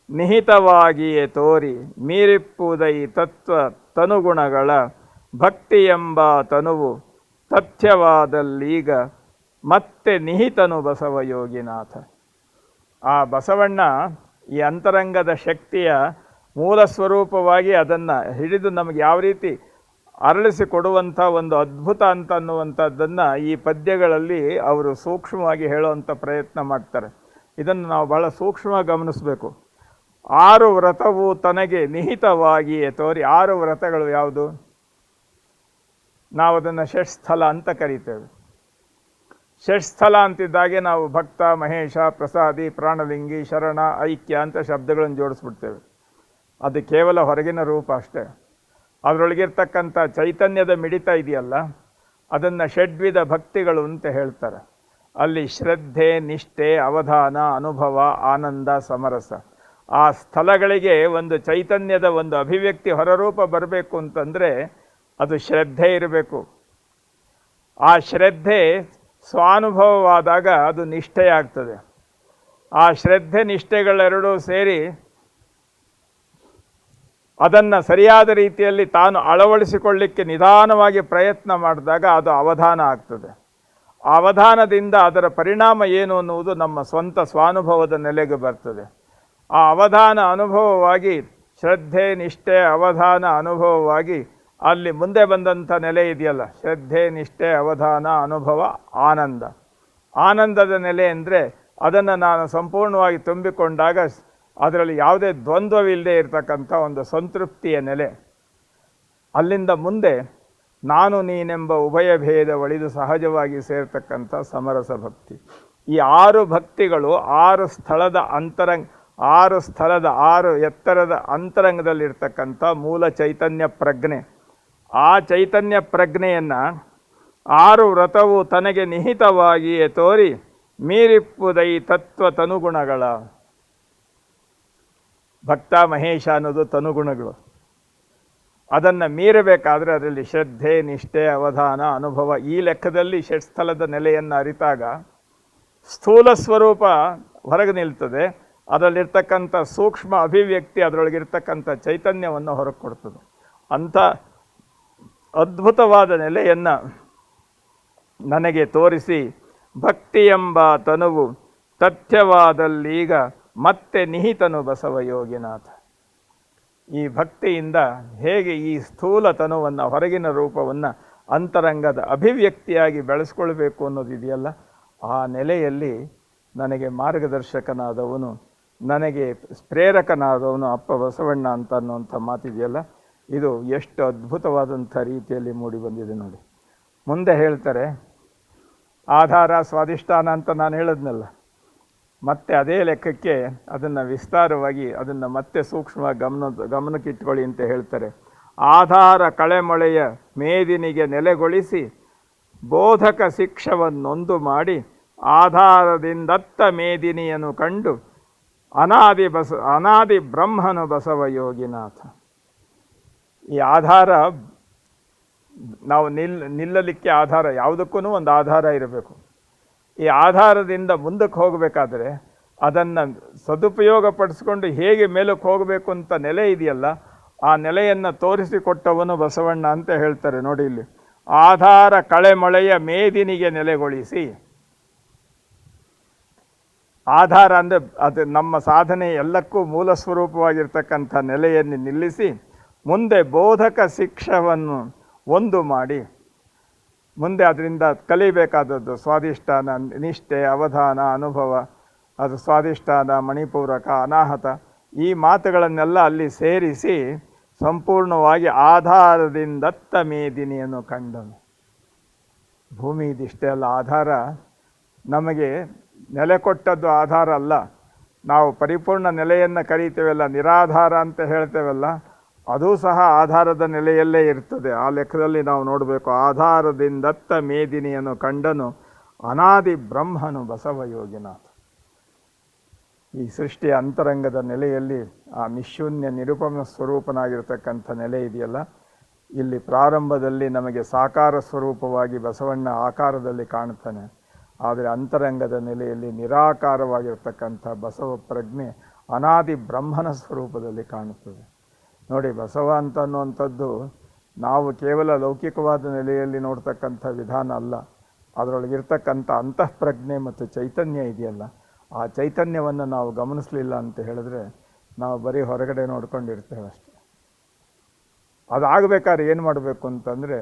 ನಿಹಿತವಾಗಿಯೇ ತೋರಿ ಮೀರಿಪ್ಪುದೈ ತತ್ವ ತನುಗುಣಗಳ ಭಕ್ತಿ ಎಂಬ ತನುವು ತಥ್ಯವಾದಲ್ಲೀಗ ಮತ್ತೆ ನಿಹಿತನು ಬಸವ ಯೋಗಿನಾಥ. ಆ ಬಸವಣ್ಣ ಈ ಅಂತರಂಗದ ಶಕ್ತಿಯ ಮೂಲ ಸ್ವರೂಪವಾಗಿ ಅದನ್ನು ಹಿಡಿದು ನಮಗೆ ಯಾವ ರೀತಿ ಅರಳಿಸಿಕೊಡುವಂಥ ಒಂದು ಅದ್ಭುತ ಅಂತ ಅನ್ನುವಂಥದ್ದನ್ನು ಈ ಪದ್ಯಗಳಲ್ಲಿ ಅವರು ಸೂಕ್ಷ್ಮವಾಗಿ ಹೇಳುವಂಥ ಪ್ರಯತ್ನ ಮಾಡ್ತಾರೆ. ಇದನ್ನು ನಾವು ಬಹಳ ಸೂಕ್ಷ್ಮವಾಗಿ ಗಮನಿಸಬೇಕು. ಆರು ವ್ರತವು ತನಗೆ ನಿಹಿತವಾಗಿಯೇ ತೋರಿ. ಆರು ವ್ರತಗಳು ಯಾವುದು? ನಾವು ಅದನ್ನು ಷಟ್ಸ್ಥಲ ಅಂತ ಕರೀತೇವೆ. ಷಟ್ಸ್ಥಲ ಅಂತಿದ್ದಾಗೆ ನಾವು ಭಕ್ತ, ಮಹೇಶ, ಪ್ರಸಾದಿ, ಪ್ರಾಣಲಿಂಗಿ, ಶರಣ, ಐಕ್ಯ ಅಂತ ಶಬ್ದಗಳನ್ನು ಜೋಡಿಸ್ಬಿಡ್ತೇವೆ. ಅದು ಕೇವಲ ಹೊರಗಿನ ರೂಪ ಅಷ್ಟೇ. ಅದರೊಳಗಿರ್ತಕ್ಕಂಥ ಚೈತನ್ಯದ ಮಿಡಿತ ಇದೆಯಲ್ಲ, ಅದನ್ನು ಷಡ್ವಿಧ ಭಕ್ತಿಗಳು ಅಂತ ಹೇಳ್ತಾರೆ. ಅಲ್ಲಿ ಶ್ರದ್ಧೆ, ನಿಷ್ಠೆ, ಅವಧಾನ, ಅನುಭವ, ಆನಂದ, ಸಮರಸ. ಆ ಸ್ಥಳಗಳಿಗೆ ಒಂದು ಚೈತನ್ಯದ ಒಂದು ಅಭಿವ್ಯಕ್ತಿ ಹೊರರೂಪ ಬರಬೇಕು ಅಂತಂದರೆ ಅದು ಶ್ರದ್ಧೆ ಇರಬೇಕು. ಆ ಶ್ರದ್ಧೆ ಸ್ವಾನುಭವವಾದಾಗ ಅದು ನಿಷ್ಠೆಯಾಗ್ತದೆ. ಆ ಶ್ರದ್ಧೆ ನಿಷ್ಠೆಗಳೆರಡೂ ಸೇರಿ ಅದನ್ನು ಸರಿಯಾದ ರೀತಿಯಲ್ಲಿ ತಾನು ಅಳವಡಿಸಿಕೊಳ್ಳಿಕ್ಕೆ ನಿಧಾನವಾಗಿ ಪ್ರಯತ್ನ ಮಾಡಿದಾಗ ಅದು ಅವಧಾನ ಆಗ್ತದೆ. ಆ ಅವಧಾನದಿಂದ ಅದರ ಪರಿಣಾಮ ಏನು ಅನ್ನುವುದು ನಮ್ಮ ಸ್ವಂತ ಸ್ವಾನುಭವದ ನೆಲೆಗೆ ಬರ್ತದೆ. ಆ ಅವಧಾನ ಅನುಭವವಾಗಿ ಶ್ರದ್ಧೆ, ನಿಷ್ಠೆ, ಅವಧಾನ ಅನುಭವವಾಗಿ ಅಲ್ಲಿ ಮುಂದೆ ಬಂದಂಥ ನೆಲೆ ಇದೆಯಲ್ಲ, ಶ್ರದ್ಧೆ, ನಿಷ್ಠೆ, ಅವಧಾನ, ಅನುಭವ, ಆನಂದ. ಆನಂದದ ನೆಲೆ ಅಂದರೆ ಅದನ್ನು ನಾನು ಸಂಪೂರ್ಣವಾಗಿ ತುಂಬಿಕೊಂಡಾಗ ಅದರಲ್ಲಿ ಯಾವುದೇ ದ್ವಂದ್ವವಿಲ್ಲದೆ ಇರತಕ್ಕಂಥ ಒಂದು ಸಂತೃಪ್ತಿಯ ನೆಲೆ. ಅಲ್ಲಿಂದ ಮುಂದೆ ನಾನು ನೀನೆಂಬ ಉಭಯ ಭೇದ ಒಳಿದು ಸಹಜವಾಗಿ ಸೇರ್ತಕ್ಕಂಥ ಸಮರಸ ಭಕ್ತಿ. ಈ ಆರು ಭಕ್ತಿಗಳು ಆರು ಎತ್ತರದ ಅಂತರಂಗದಲ್ಲಿರ್ತಕ್ಕಂಥ ಮೂಲ ಚೈತನ್ಯ ಪ್ರಜ್ಞೆ. ಆ ಚೈತನ್ಯ ಪ್ರಜ್ಞೆಯನ್ನು ಆರು ವ್ರತವು ತನಗೆ ನಿಹಿತವಾಗಿಯೇ ತೋರಿ ಮೀರಿಪ್ಪುದೈ ತತ್ವ ತನುಗುಣಗಳ. ಭಕ್ತ, ಮಹೇಶ ಅನ್ನೋದು ತನುಗುಣಗಳು. ಅದನ್ನು ಮೀರಬೇಕಾದ್ರೆ ಅದರಲ್ಲಿ ಶ್ರದ್ಧೆ, ನಿಷ್ಠೆ, ಅವಧಾನ, ಅನುಭವ ಈ ಲೆಕ್ಕದಲ್ಲಿ ಷಟ್ಸ್ಥಲದ ನೆಲೆಯನ್ನು ಅರಿತಾಗ ಸ್ಥೂಲ ಸ್ವರೂಪ ಹೊರಗೆ ನಿಲ್ತದೆ. ಅದರಲ್ಲಿರ್ತಕ್ಕಂಥ ಸೂಕ್ಷ್ಮ ಅಭಿವ್ಯಕ್ತಿ ಅದರೊಳಗಿರ್ತಕ್ಕಂಥ ಚೈತನ್ಯವನ್ನು ಹೊರಗೆ ಕೊಡ್ತದೆ. ಅಂಥ ಅದ್ಭುತವಾದ ನೆಲೆಯನ್ನು ನನಗೆ ತೋರಿಸಿ ಭಕ್ತಿ ಎಂಬ ತನುವು ತಥ್ಯವಾದಲ್ಲೀಗ ಮತ್ತೆ ನಿಹಿತನು ಬಸವ ಯೋಗಿನಾಥ. ಈ ಭಕ್ತಿಯಿಂದ ಹೇಗೆ ಈ ಸ್ಥೂಲ ತನುವನ್ನು, ಹೊರಗಿನ ರೂಪವನ್ನು ಅಂತರಂಗದ ಅಭಿವ್ಯಕ್ತಿಯಾಗಿ ಬೆಳೆಸ್ಕೊಳ್ಬೇಕು ಅನ್ನೋದಿದೆಯಲ್ಲ, ಆ ನೆಲೆಯಲ್ಲಿ ನನಗೆ ಮಾರ್ಗದರ್ಶಕನಾದವನು, ನನಗೆ ಪ್ರೇರಕನಾದವನು ಅಪ್ಪ ಬಸವಣ್ಣ ಅಂತ ಅನ್ನುವಂಥ ಮಾತಿದೆಯಲ್ಲ, ಇದು ಎಷ್ಟು ಅದ್ಭುತವಾದಂಥ ರೀತಿಯಲ್ಲಿ ಮೂಡಿ ಬಂದಿದೆ ನೋಡಿ. ಮುಂದೆ ಹೇಳ್ತಾರೆ, ಆಧಾರ, ಸ್ವಾಧಿಷ್ಠಾನ ಅಂತ ನಾನು ಹೇಳಿದ್ನಲ್ಲ, ಮತ್ತೆ ಅದೇ ಲೆಕ್ಕಕ್ಕೆ ಅದನ್ನು ವಿಸ್ತಾರವಾಗಿ ಅದನ್ನು ಮತ್ತೆ ಸೂಕ್ಷ್ಮವಾಗಿ ಗಮನಕ್ಕಿಟ್ಕೊಳ್ಳಿ ಅಂತ ಹೇಳ್ತಾರೆ. ಆಧಾರ ಕಳೆಮೊಳೆಯ ಮೇದಿನಿಗೆ ನೆಲೆಗೊಳಿಸಿ ಬೋಧಕ ಶಿಕ್ಷವನ್ನೊಂದು ಮಾಡಿ ಆಧಾರದಿಂದತ್ತ ಮೇದಿನಿಯನ್ನು ಕಂಡು ಅನಾದಿ ಬ್ರಹ್ಮನು ಬಸವ ಯೋಗಿನಾಥ. ಈ ಆಧಾರ ನಾವು ನಿಲ್ಲಲಿಕ್ಕೆ ಆಧಾರ, ಯಾವುದಕ್ಕೂ ಒಂದು ಆಧಾರ ಇರಬೇಕು. ಈ ಆಧಾರದಿಂದ ಮುಂದಕ್ಕೆ ಹೋಗಬೇಕಾದ್ರೆ ಅದನ್ನು ಸದುಪಯೋಗ ಪಡಿಸ್ಕೊಂಡು ಹೇಗೆ ಮೇಲಕ್ಕೆ ಹೋಗಬೇಕು ಅಂತ ನೆಲೆ ಇದೆಯಲ್ಲ, ಆ ನೆಲೆಯನ್ನು ತೋರಿಸಿಕೊಟ್ಟವನು ಬಸವಣ್ಣ ಅಂತ ಹೇಳ್ತಾರೆ. ನೋಡಿ ಇಲ್ಲಿ, ಆಧಾರ ಕಳೆಮಳೆಯ ಮೇದಿನಿಗೆ ನೆಲೆಗೊಳಿಸಿ. ಆಧಾರ ಅಂದರೆ ಅದು ನಮ್ಮ ಸಾಧನೆ ಎಲ್ಲಕ್ಕೂ ಮೂಲ ಸ್ವರೂಪವಾಗಿರ್ತಕ್ಕಂಥ ನೆಲೆಯನ್ನು ನಿಲ್ಲಿಸಿ ಮುಂದೆ ಬೋಧಕ ಶಿಕ್ಷವನ್ನು ಒಂದು ಮಾಡಿ ಮುಂದೆ ಅದರಿಂದ ಕಲಿಬೇಕಾದದ್ದು ಸ್ವಾಧಿಷ್ಠಾನ, ನಿಷ್ಠೆ, ಅವಧಾನ, ಅನುಭವ, ಅದು ಸ್ವಾಧಿಷ್ಠಾನ, ಮಣಿಪೂರಕ, ಅನಾಹತ, ಈ ಮಾತುಗಳನ್ನೆಲ್ಲ ಅಲ್ಲಿ ಸೇರಿಸಿ ಸಂಪೂರ್ಣವಾಗಿ ಆಧಾರದಿಂದತ್ತ ಮೇದಿನಿಯನ್ನು ಕಂಡನು. ಭೂಮಿ ಇದಿಷ್ಟೇ ಅಲ್ಲ, ಆಧಾರ ನಮಗೆ ನೆಲೆ ಕೊಟ್ಟದ್ದು ಆಧಾರ ಅಲ್ಲ. ನಾವು ಪರಿಪೂರ್ಣ ನೆಲೆಯನ್ನು ಕರೀತೇವಲ್ಲ, ನಿರಾಧಾರ ಅಂತ ಹೇಳ್ತೇವಲ್ಲ, ಅದೂ ಸಹ ಆಧಾರದ ನೆಲೆಯಲ್ಲೇ ಇರ್ತದೆ. ಆ ಲೆಕ್ಕದಲ್ಲಿ ನಾವು ನೋಡಬೇಕು. ಆಧಾರದಿಂದತ್ತ ಮೇದಿನಿಯನ್ನು ಕಂಡನು ಅನಾದಿ ಬ್ರಹ್ಮನು ಬಸವಯೋಗಿನಾಥ. ಈ ಸೃಷ್ಟಿಯ ಅಂತರಂಗದ ನೆಲೆಯಲ್ಲಿ ಆ ನಿಶೂನ್ಯ ನಿರುಪಮ ಸ್ವರೂಪನಾಗಿರ್ತಕ್ಕಂಥ ನೆಲೆ ಇದೆಯಲ್ಲ, ಇಲ್ಲಿ ಪ್ರಾರಂಭದಲ್ಲಿ ನಮಗೆ ಸಾಕಾರ ಸ್ವರೂಪವಾಗಿ ಬಸವಣ್ಣ ಆಕಾರದಲ್ಲಿ ಕಾಣ್ತಾನೆ. ಆದರೆ ಅಂತರಂಗದ ನೆಲೆಯಲ್ಲಿ ನಿರಾಕಾರವಾಗಿರ್ತಕ್ಕಂಥ ಬಸವ ಪ್ರಜ್ಞೆ ಅನಾದಿ ಬ್ರಹ್ಮನ ಸ್ವರೂಪದಲ್ಲಿ ಕಾಣುತ್ತದೆ. ನೋಡಿ, ಬಸವ ಅಂತ ಅನ್ನುವಂಥದ್ದು ನಾವು ಕೇವಲ ಲೌಕಿಕವಾದ ನೆಲೆಯಲ್ಲಿ ನೋಡ್ತಕ್ಕಂಥ ವಿಧಾನ ಅಲ್ಲ. ಅದರೊಳಗಿರ್ತಕ್ಕಂಥ ಅಂತಃಪ್ರಜ್ಞೆ ಮತ್ತು ಚೈತನ್ಯ ಇದೆಯಲ್ಲ, ಆ ಚೈತನ್ಯವನ್ನು ನಾವು ಗಮನಿಸಲಿಲ್ಲ ಅಂತ ಹೇಳಿದ್ರೆ ನಾವು ಬರೀ ಹೊರಗಡೆ ನೋಡ್ಕೊಂಡಿರ್ತೇವೆ ಅಷ್ಟೆ. ಅದಾಗಬೇಕಾದ್ರೆ ಏನು ಮಾಡಬೇಕು ಅಂತಂದರೆ,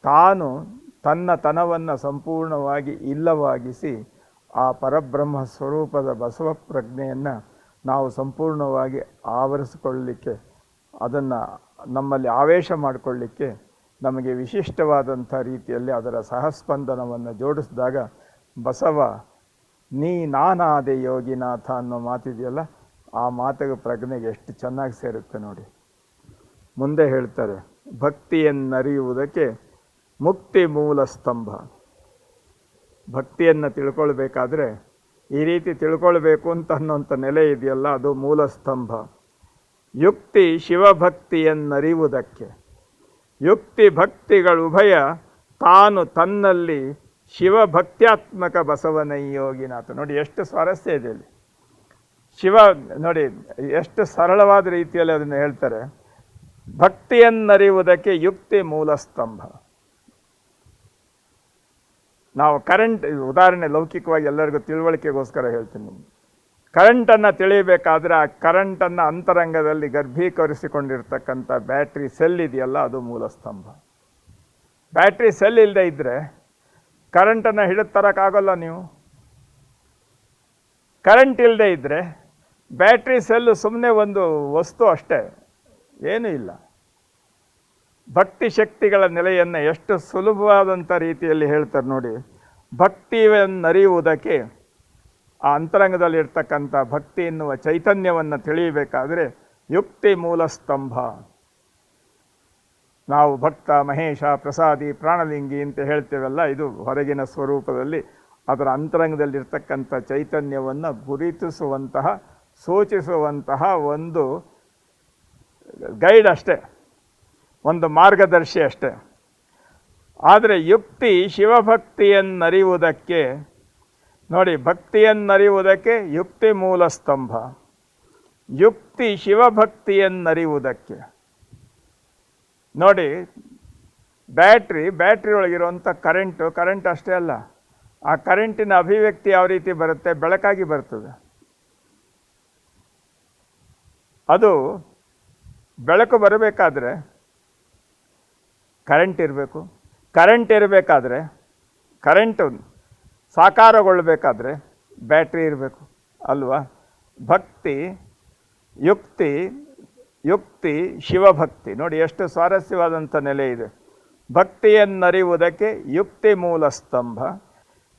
ತಾನು ತನ್ನ ತನವನ್ನು ಸಂಪೂರ್ಣವಾಗಿ ಇಲ್ಲವಾಗಿಸಿ ಆ ಪರಬ್ರಹ್ಮ ಸ್ವರೂಪದ ಬಸವ ಪ್ರಜ್ಞೆಯನ್ನು ನಾವು ಸಂಪೂರ್ಣವಾಗಿ ಆವರಿಸಿಕೊಳ್ಳಲಿಕ್ಕೆ, ಅದನ್ನು ನಮ್ಮಲ್ಲಿ ಆವೇಶ ಮಾಡಿಕೊಳ್ಳಿಕ್ಕೆ ನಮಗೆ ವಿಶಿಷ್ಟವಾದಂಥ ರೀತಿಯಲ್ಲಿ ಅದರ ಸಹಸ್ಪಂದನವನ್ನು ಜೋಡಿಸಿದಾಗ ಬಸವ ನೀ ನಾನಾದೆ ಯೋಗಿನಾಥ ಅನ್ನೋ ಮಾತಿದೆಯಲ್ಲ, ಆ ಮಾತಿಗೆ ಪ್ರಜ್ಞೆಗೆ ಎಷ್ಟು ಚೆನ್ನಾಗಿ ಸೇರುತ್ತೆ ನೋಡಿ. ಮುಂದೆ ಹೇಳ್ತಾರೆ, ಭಕ್ತಿಯನ್ನರಿಯುವುದಕ್ಕೆ ಮುಕ್ತಿ ಮೂಲ ಸ್ತಂಭ. ಭಕ್ತಿಯನ್ನು ತಿಳ್ಕೊಳ್ಬೇಕಾದ್ರೆ ಈ ರೀತಿ ತಿಳ್ಕೊಳ್ಬೇಕು ಅಂತ ಅನ್ನೋಂಥ ನೆಲೆ ಇದೆಯಲ್ಲ, ಅದು ಮೂಲ ಸ್ತಂಭ. ಯುಕ್ತಿ ಶಿವಭಕ್ತಿಯನ್ನರಿಯುವುದಕ್ಕೆ, ಯುಕ್ತಿ ಭಕ್ತಿಗಳುಭಯ ತಾನು ತನ್ನಲ್ಲಿ ಶಿವಭಕ್ತ್ಯಾತ್ಮಕ ಬಸವನಯ್ಯೋಗಿನಾಥ. ನೋಡಿ ಎಷ್ಟು ಸ್ವಾರಸ್ಯ ಇದೆ ಇಲ್ಲಿ. ಶಿವ ನೋಡಿ ಎಷ್ಟು ಸರಳವಾದ ರೀತಿಯಲ್ಲಿ ಅದನ್ನು ಹೇಳ್ತಾರೆ. ಭಕ್ತಿಯನ್ನರಿಯುವುದಕ್ಕೆ ಯುಕ್ತಿ ಮೂಲ ಸ್ತಂಭ. ನಾವು ಕರೆಂಟ್, ಉದಾಹರಣೆ ಲೌಕಿಕವಾಗಿ ಎಲ್ಲರಿಗೂ ತಿಳುವಳಿಕೆಗೋಸ್ಕರ ಹೇಳ್ತೀನಿ. ಕರೆಂಟನ್ನು ತಿಳಿಯಬೇಕಾದ್ರೆ ಆ ಕರೆಂಟನ್ನು ಅಂತರಂಗದಲ್ಲಿ ಗರ್ಭೀಕರಿಸಿಕೊಂಡಿರ್ತಕ್ಕಂಥ ಬ್ಯಾಟ್ರಿ ಸೆಲ್ ಇದೆಯಲ್ಲ, ಅದು ಮೂಲ ಸ್ತಂಭ. ಬ್ಯಾಟ್ರಿ ಸೆಲ್ ಇಲ್ಲದೆ ಇದ್ದರೆ ಕರೆಂಟನ್ನು ಹಿಡಿದು ತರೋಕ್ಕಾಗಲ್ಲ ನೀವು. ಕರೆಂಟ್ ಇಲ್ಲದೆ ಇದ್ದರೆ ಬ್ಯಾಟ್ರಿ ಸೆಲ್ಲು ಸುಮ್ಮನೆ ಒಂದು ವಸ್ತು ಅಷ್ಟೇ, ಏನೂ ಇಲ್ಲ. ಭಕ್ತಿ ಶಕ್ತಿಗಳ ನೆಲೆಯನ್ನು ಎಷ್ಟು ಸುಲಭವಾದಂಥ ರೀತಿಯಲ್ಲಿ ಹೇಳ್ತಾರೆ ನೋಡಿ. ಭಕ್ತಿಯನ್ನರಿಯುವುದಕ್ಕೆ, ಆ ಅಂತರಂಗದಲ್ಲಿರ್ತಕ್ಕಂಥ ಭಕ್ತಿ ಎನ್ನುವ ಚೈತನ್ಯವನ್ನು ತಿಳಿಯಬೇಕಾದ್ರೆ ಯುಕ್ತಿ ಮೂಲ ಸ್ತಂಭ. ನಾವು ಭಕ್ತ, ಮಹೇಶ, ಪ್ರಸಾದಿ, ಪ್ರಾಣಲಿಂಗಿ ಅಂತ ಹೇಳ್ತೇವಲ್ಲ, ಇದು ಹೊರಗಿನ ಸ್ವರೂಪದಲ್ಲಿ ಅದರ ಅಂತರಂಗದಲ್ಲಿರ್ತಕ್ಕಂಥ ಚೈತನ್ಯವನ್ನು ಗುರುತಿಸುವಂತಹ, ಸೂಚಿಸುವಂತಹ ಒಂದು ಗೈಡ್ ಅಷ್ಟೇ, ಒಂದು ಮಾರ್ಗದರ್ಶಿ ಅಷ್ಟೇ. ಆದರೆ ಯುಕ್ತಿ ಶಿವಭಕ್ತಿಯನ್ನರಿಯುವುದಕ್ಕೆ ನೋಡಿ, ಭಕ್ತಿಯನ್ನರಿಯುವುದಕ್ಕೆ ಯುಕ್ತಿ ಮೂಲ ಸ್ತಂಭ. ಯುಕ್ತಿ ಶಿವಭಕ್ತಿಯನ್ನರಿಯುವುದಕ್ಕೆ ನೋಡಿ, ಬ್ಯಾಟ್ರಿ ಒಳಗಿರುವಂಥ ಕರೆಂಟ್ ಅಷ್ಟೇ ಅಲ್ಲ, ಆ ಕರೆಂಟಿನ ಅಭಿವ್ಯಕ್ತಿ ಯಾವ ರೀತಿ ಬರುತ್ತೆ? ಬೆಳಕಾಗಿ ಬರ್ತದೆ. ಅದು ಬೆಳಕು ಬರಬೇಕಾದ್ರೆ ಕರೆಂಟ್ ಇರಬೇಕು. ಕರೆಂಟು ಸಾಕಾರಗೊಳ್ಳಬೇಕಾದ್ರೆ ಬ್ಯಾಟ್ರಿ ಇರಬೇಕು ಅಲ್ವಾ? ಭಕ್ತಿ, ಯುಕ್ತಿ ಶಿವಭಕ್ತಿ. ನೋಡಿ ಎಷ್ಟು ಸ್ವಾರಸ್ಯವಾದಂಥ ನೆಲೆ ಇದೆ. ಭಕ್ತಿಯನ್ನರಿಯುವುದಕ್ಕೆ ಯುಕ್ತಿ ಮೂಲ ಸ್ತಂಭ,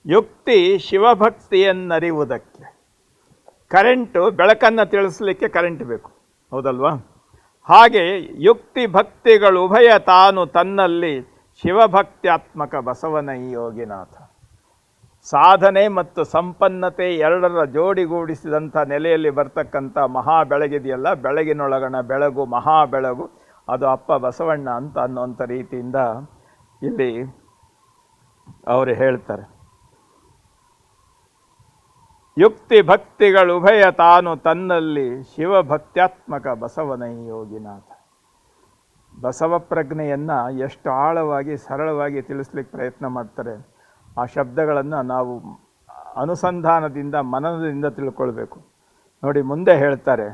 ಯುಕ್ತಿ ಶಿವಭಕ್ತಿಯನ್ನರಿಯುವುದಕ್ಕೆ. ಕರೆಂಟು ಬೆಳಕನ್ನು ತಿಳಿಸ್ಲಿಕ್ಕೆ ಕರೆಂಟ್ ಬೇಕು, ಹೌದಲ್ವಾ? ಹಾಗೆ ಯುಕ್ತಿ ಭಕ್ತಿಗಳು ಉಭಯ ತಾನು ತನ್ನಲ್ಲಿ ಶಿವಭಕ್ತ್ಯಾತ್ಮಕ ಬಸವನಯ್ಯೋಗಿನಾಥ. ಸಾಧನೆ ಮತ್ತು ಸಂಪನ್ನತೆ ಎರಡರ ಜೋಡಿಗೂಡಿಸಿದಂಥ ನೆಲೆಯಲ್ಲಿ ಬರ್ತಕ್ಕಂಥ ಮಹಾ ಬೆಳಗಿದೆಯಲ್ಲ, ಬೆಳಗಿನೊಳಗಣ ಬೆಳಗು, ಮಹಾ ಬೆಳಗು, ಅದು ಅಪ್ಪ ಬಸವಣ್ಣ ಅಂತ ಅನ್ನುವಂಥ ರೀತಿಯಿಂದ ಇಲ್ಲಿ ಅವರು ಹೇಳ್ತಾರೆ. ಯುಕ್ತಿ ಭಕ್ತಿಗಳು ಉಭಯ ತಾನು ತನ್ನಲ್ಲಿ ಶಿವಭಕ್ತ್ಯಾತ್ಮಕ ಬಸವನಯ್ಯೋಗಿನಾಥ. ಬಸವ ಪ್ರಜ್ಞೆಯನ್ನು ಎಷ್ಟು ಆಳವಾಗಿ ಸರಳವಾಗಿ ತಿಳಿಸ್ಲಿಕ್ಕೆ ಪ್ರಯತ್ನ ಮಾಡ್ತಾರೆ. ಆ ಶಬ್ದಗಳನ್ನು ನಾವು ಅನುಸಂಧಾನದಿಂದ ಮನನದಿಂದ ತಿಳ್ಕೊಳ್ಬೇಕು. ನೋಡಿ ಮುಂದೆ ಹೇಳ್ತಾರೆ,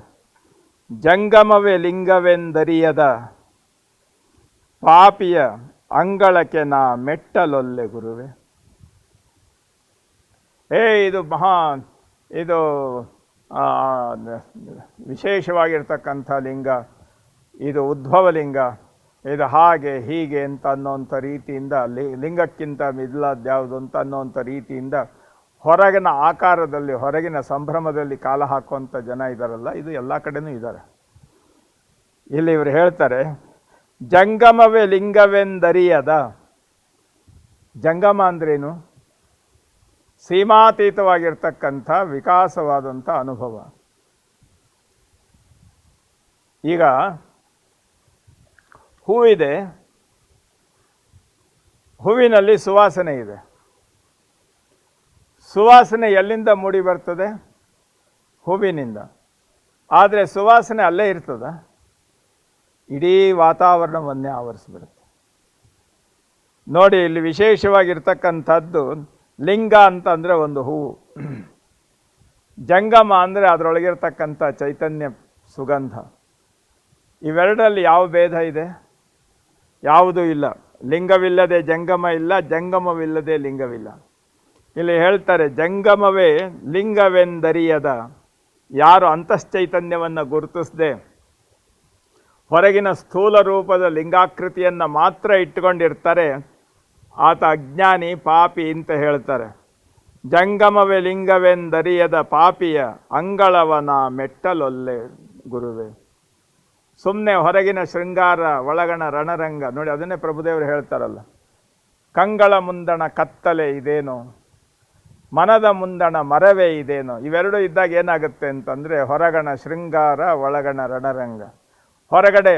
ಜಂಗಮವೇ ಲಿಂಗವೆಂದರಿಯದ ಪಾಪಿಯ ಅಂಗಳಕ್ಕೆ ನಾ ಮೆಟ್ಟಲೊಲ್ಲೆ ಗುರುವೆ. ಇದು ಇದು ವಿಶೇಷವಾಗಿರ್ತಕ್ಕಂಥ ಲಿಂಗ, ಇದು ಉದ್ಭವ ಲಿಂಗ, ಇದು ಹಾಗೆ ಹೀಗೆ ಅಂತ ಅನ್ನೋಂಥ ರೀತಿಯಿಂದ ಲಿಂಗಕ್ಕಿಂತ ಮಿದ್ಲಾದ್ಯಾವುದು ಅಂತ ಅನ್ನೋಂಥ ರೀತಿಯಿಂದ ಹೊರಗಿನ ಆಕಾರದಲ್ಲಿ ಹೊರಗಿನ ಸಂಭ್ರಮದಲ್ಲಿ ಕಾಲ ಹಾಕುವಂಥ ಜನ ಇದ್ದಾರಲ್ಲ, ಇದು ಎಲ್ಲ ಕಡೆನೂ ಇದ್ದಾರೆ. ಇಲ್ಲಿ ಇವರು ಹೇಳ್ತಾರೆ, ಜಂಗಮವೇ ಲಿಂಗವೆಂದರಿಯದ. ಜಂಗಮ ಅಂದ್ರೇನು? ಸೀಮಾತೀತವಾಗಿರ್ತಕ್ಕಂಥ ವಿಕಾಸವಾದಂಥ ಅನುಭವ. ಈಗ ಹೂವಿದೆ, ಹೂವಿನಲ್ಲಿ ಸುವಾಸನೆ ಇದೆ. ಸುವಾಸನೆ ಎಲ್ಲಿಂದ ಮೂಡಿ ಬರ್ತದೆ? ಹೂವಿನಿಂದ. ಆದರೆ ಸುವಾಸನೆ ಅಲ್ಲೇ ಇರ್ತದ? ಇಡೀ ವಾತಾವರಣವನ್ನೇ ಆವರಿಸಿಬಿಡುತ್ತೆ. ನೋಡಿ, ಇಲ್ಲಿ ವಿಶೇಷವಾಗಿರ್ತಕ್ಕಂಥದ್ದು ಲಿಂಗ ಅಂತಂದರೆ ಒಂದು ಹೂವು, ಜಂಗಮ ಅಂದರೆ ಅದರೊಳಗಿರ್ತಕ್ಕಂಥ ಚೈತನ್ಯ ಸುಗಂಧ. ಇವೆರಡರಲ್ಲಿ ಯಾವ ಭೇದ ಇದೆ? ಯಾವುದೂ ಇಲ್ಲ. ಲಿಂಗವಿಲ್ಲದೆ ಜಂಗಮ ಇಲ್ಲ, ಜಂಗಮವಿಲ್ಲದೆ ಲಿಂಗವಿಲ್ಲ. ಇಲ್ಲಿ ಹೇಳ್ತಾರೆ, ಜಂಗಮವೇ ಲಿಂಗವೆಂದರಿಯದ. ಯಾರು ಅಂತಶ್ಚೈತನ್ಯವನ್ನು ಗುರುತಿಸದೆ ಹೊರಗಿನ ಸ್ಥೂಲ ರೂಪದ ಲಿಂಗಾಕೃತಿಯನ್ನು ಮಾತ್ರ ಇಟ್ಟುಕೊಂಡಿರ್ತಾರೆ, ಆತ ಅಜ್ಞಾನಿ, ಪಾಪಿ ಅಂತ ಹೇಳ್ತಾರೆ. ಜಂಗಮವೇ ಲಿಂಗವೆಂದರಿಯದ ಪಾಪಿಯ ಅಂಗಳವನ ಮೆಟ್ಟಲೊಲ್ಲೆ ಗುರುವೆ. ಸುಮ್ಮನೆ ಹೊರಗಿನ ಶೃಂಗಾರ, ಒಳಗಣ ರಣರಂಗ. ನೋಡಿ, ಅದನ್ನೇ ಪ್ರಭುದೇವರು ಹೇಳ್ತಾರಲ್ಲ, ಕಂಗಳ ಮುಂದಣ ಕತ್ತಲೆ ಇದೇನೋ, ಮನದ ಮುಂದಣ ಮರವೇ ಇದೇನೋ. ಇವೆರಡೂ ಇದ್ದಾಗ ಏನಾಗುತ್ತೆ ಅಂತಂದರೆ, ಹೊರಗಣ ಶೃಂಗಾರ, ಒಳಗಣ ರಣರಂಗ. ಹೊರಗಡೆ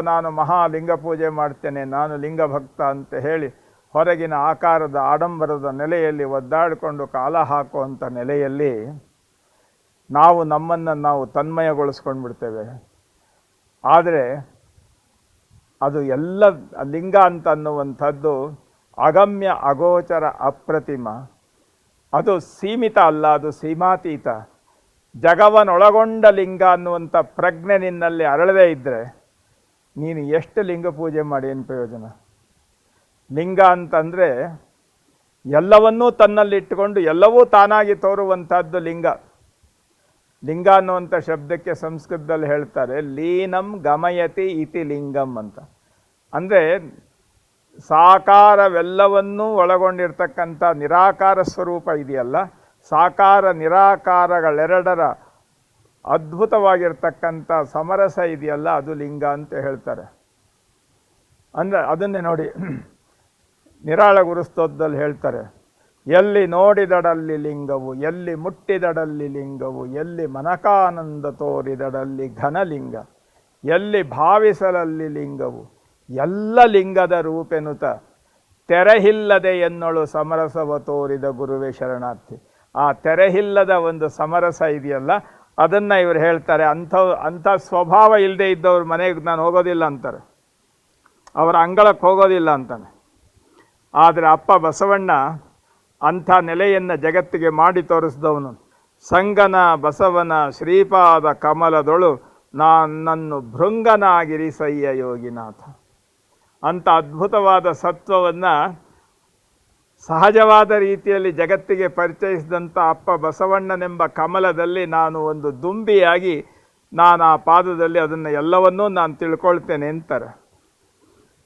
ನಾನು ಮಹಾಲಿಂಗ ಪೂಜೆ ಮಾಡ್ತೇನೆ, ನಾನು ಲಿಂಗ ಭಕ್ತ ಅಂತ ಹೇಳಿ ಹೊರಗಿನ ಆಕಾರದ ಆಡಂಬರದ ನೆಲೆಯಲ್ಲಿ ಒದ್ದಾಡಿಕೊಂಡು ಕಾಲ ಹಾಕುವಂಥ ನೆಲೆಯಲ್ಲಿ ನಾವು ನಮ್ಮನ್ನು ನಾವು ತನ್ಮಯಗೊಳಿಸ್ಕೊಂಡು ಬಿಡ್ತೇವೆ. ಆದರೆ ಅದು ಎಲ್ಲ ಲಿಂಗ ಅಂತ ಅನ್ನುವಂಥದ್ದು ಅಗಮ್ಯ, ಅಗೋಚರ, ಅಪ್ರತಿಮ. ಅದು ಸೀಮಿತ ಅಲ್ಲ, ಅದು ಸೀಮಾತೀತ. ಜಗವನ್ನೊಳಗೊಂಡ ಲಿಂಗ ಅನ್ನುವಂಥ ಪ್ರಜ್ಞೆ ನಿನ್ನಲ್ಲಿ ಅರಳದೇ ಇದ್ದರೆ ನೀನು ಎಷ್ಟು ಲಿಂಗ ಪೂಜೆ ಮಾಡಿ ಏನು ಪ್ರಯೋಜನ? ಲಿಂಗ ಅಂತಂದರೆ ಎಲ್ಲವನ್ನೂ ತನ್ನಲ್ಲಿಟ್ಟುಕೊಂಡು ಎಲ್ಲವೂ ತಾನಾಗಿ ತೋರುವಂಥದ್ದು ಲಿಂಗ. ಲಿಂಗ ಅನ್ನುವಂಥ ಶಬ್ದಕ್ಕೆ ಸಂಸ್ಕೃತದಲ್ಲಿ ಹೇಳ್ತಾರೆ ಲೀನಂ ಗಮಯತಿ ಇತಿ ಲಿಂಗಂ ಅಂತ. ಅಂದರೆ ಸಾಕಾರವೆಲ್ಲವನ್ನೂ ಒಳಗೊಂಡಿರ್ತಕ್ಕಂಥ ನಿರಾಕಾರ ಸ್ವರೂಪ ಇದೆಯಲ್ಲ, ಸಾಕಾರ ನಿರಾಕಾರಗಳೆರಡರ ಅದ್ಭುತವಾಗಿರ್ತಕ್ಕಂಥ ಸಮರಸ ಇದೆಯಲ್ಲ, ಅದು ಲಿಂಗ ಅಂತ ಹೇಳ್ತಾರೆ. ಅಂದರೆ ಅದನ್ನೇ ನೋಡಿ, ನಿರಾಳ ಗುರುಸ್ತೋತ್ರದಲ್ಲಿ ಹೇಳ್ತಾರೆ, ಎಲ್ಲಿ ನೋಡಿದಡಲ್ಲಿ ಲಿಂಗವು, ಎಲ್ಲಿ ಮುಟ್ಟಿದಡಲ್ಲಿ ಲಿಂಗವು, ಎಲ್ಲಿ ಮನಕಾನಂದ ತೋರಿದಡಲ್ಲಿ ಘನಲಿಂಗ, ಎಲ್ಲಿ ಭಾವಿಸಲಲ್ಲಿ ಲಿಂಗವು, ಎಲ್ಲ ಲಿಂಗದ ರೂಪೆನುತ ತೆರೆಹಿಲ್ಲದೆ ಎನ್ನೊಳು ಸಮರಸವ ತೋರಿದ ಗುರುವೇ ಶರಣಾರ್ಥಿ. ಆ ತೆರೆಹಿಲ್ಲದ ಒಂದು ಸಮರಸ ಇದೆಯಲ್ಲ, ಅದನ್ನು ಇವರು ಹೇಳ್ತಾರೆ. ಅಂಥ ಸ್ವಭಾವ ಇಲ್ಲದೆ ಇದ್ದವ್ರ ಮನೆಗೆ ನಾನು ಹೋಗೋದಿಲ್ಲ ಅಂತಾರೆ, ಅವರ ಅಂಗಳಕ್ಕೆ ಹೋಗೋದಿಲ್ಲ ಅಂತಾನೆ. ಆದರೆ ಅಪ್ಪ ಬಸವಣ್ಣ ಅಂಥ ನೆಲೆಯನ್ನು ಜಗತ್ತಿಗೆ ಮಾಡಿ ತೋರಿಸಿದವನು. ಸಂಗನ ಬಸವನ ಶ್ರೀಪಾದ ಕಮಲದೊಳು ನನ್ನನ್ನು ಭೃಂಗನಾಗಿರಿಸಯ್ಯ ಯೋಗಿನಾಥ. ಅಂಥ ಅದ್ಭುತವಾದ ಸತ್ವವನ್ನು ಸಹಜವಾದ ರೀತಿಯಲ್ಲಿ ಜಗತ್ತಿಗೆ ಪರಿಚಯಿಸಿದಂಥ ಅಪ್ಪ ಬಸವಣ್ಣನೆಂಬ ಕಮಲದಲ್ಲಿ ನಾನು ಒಂದು ದುಂಬಿಯಾಗಿ ನಾನು ಆ ಪಾದದಲ್ಲಿ ಅದನ್ನು ಎಲ್ಲವನ್ನೂ ನಾನು ತಿಳ್ಕೊಳ್ತೇನೆ ಅಂತಾರೆ.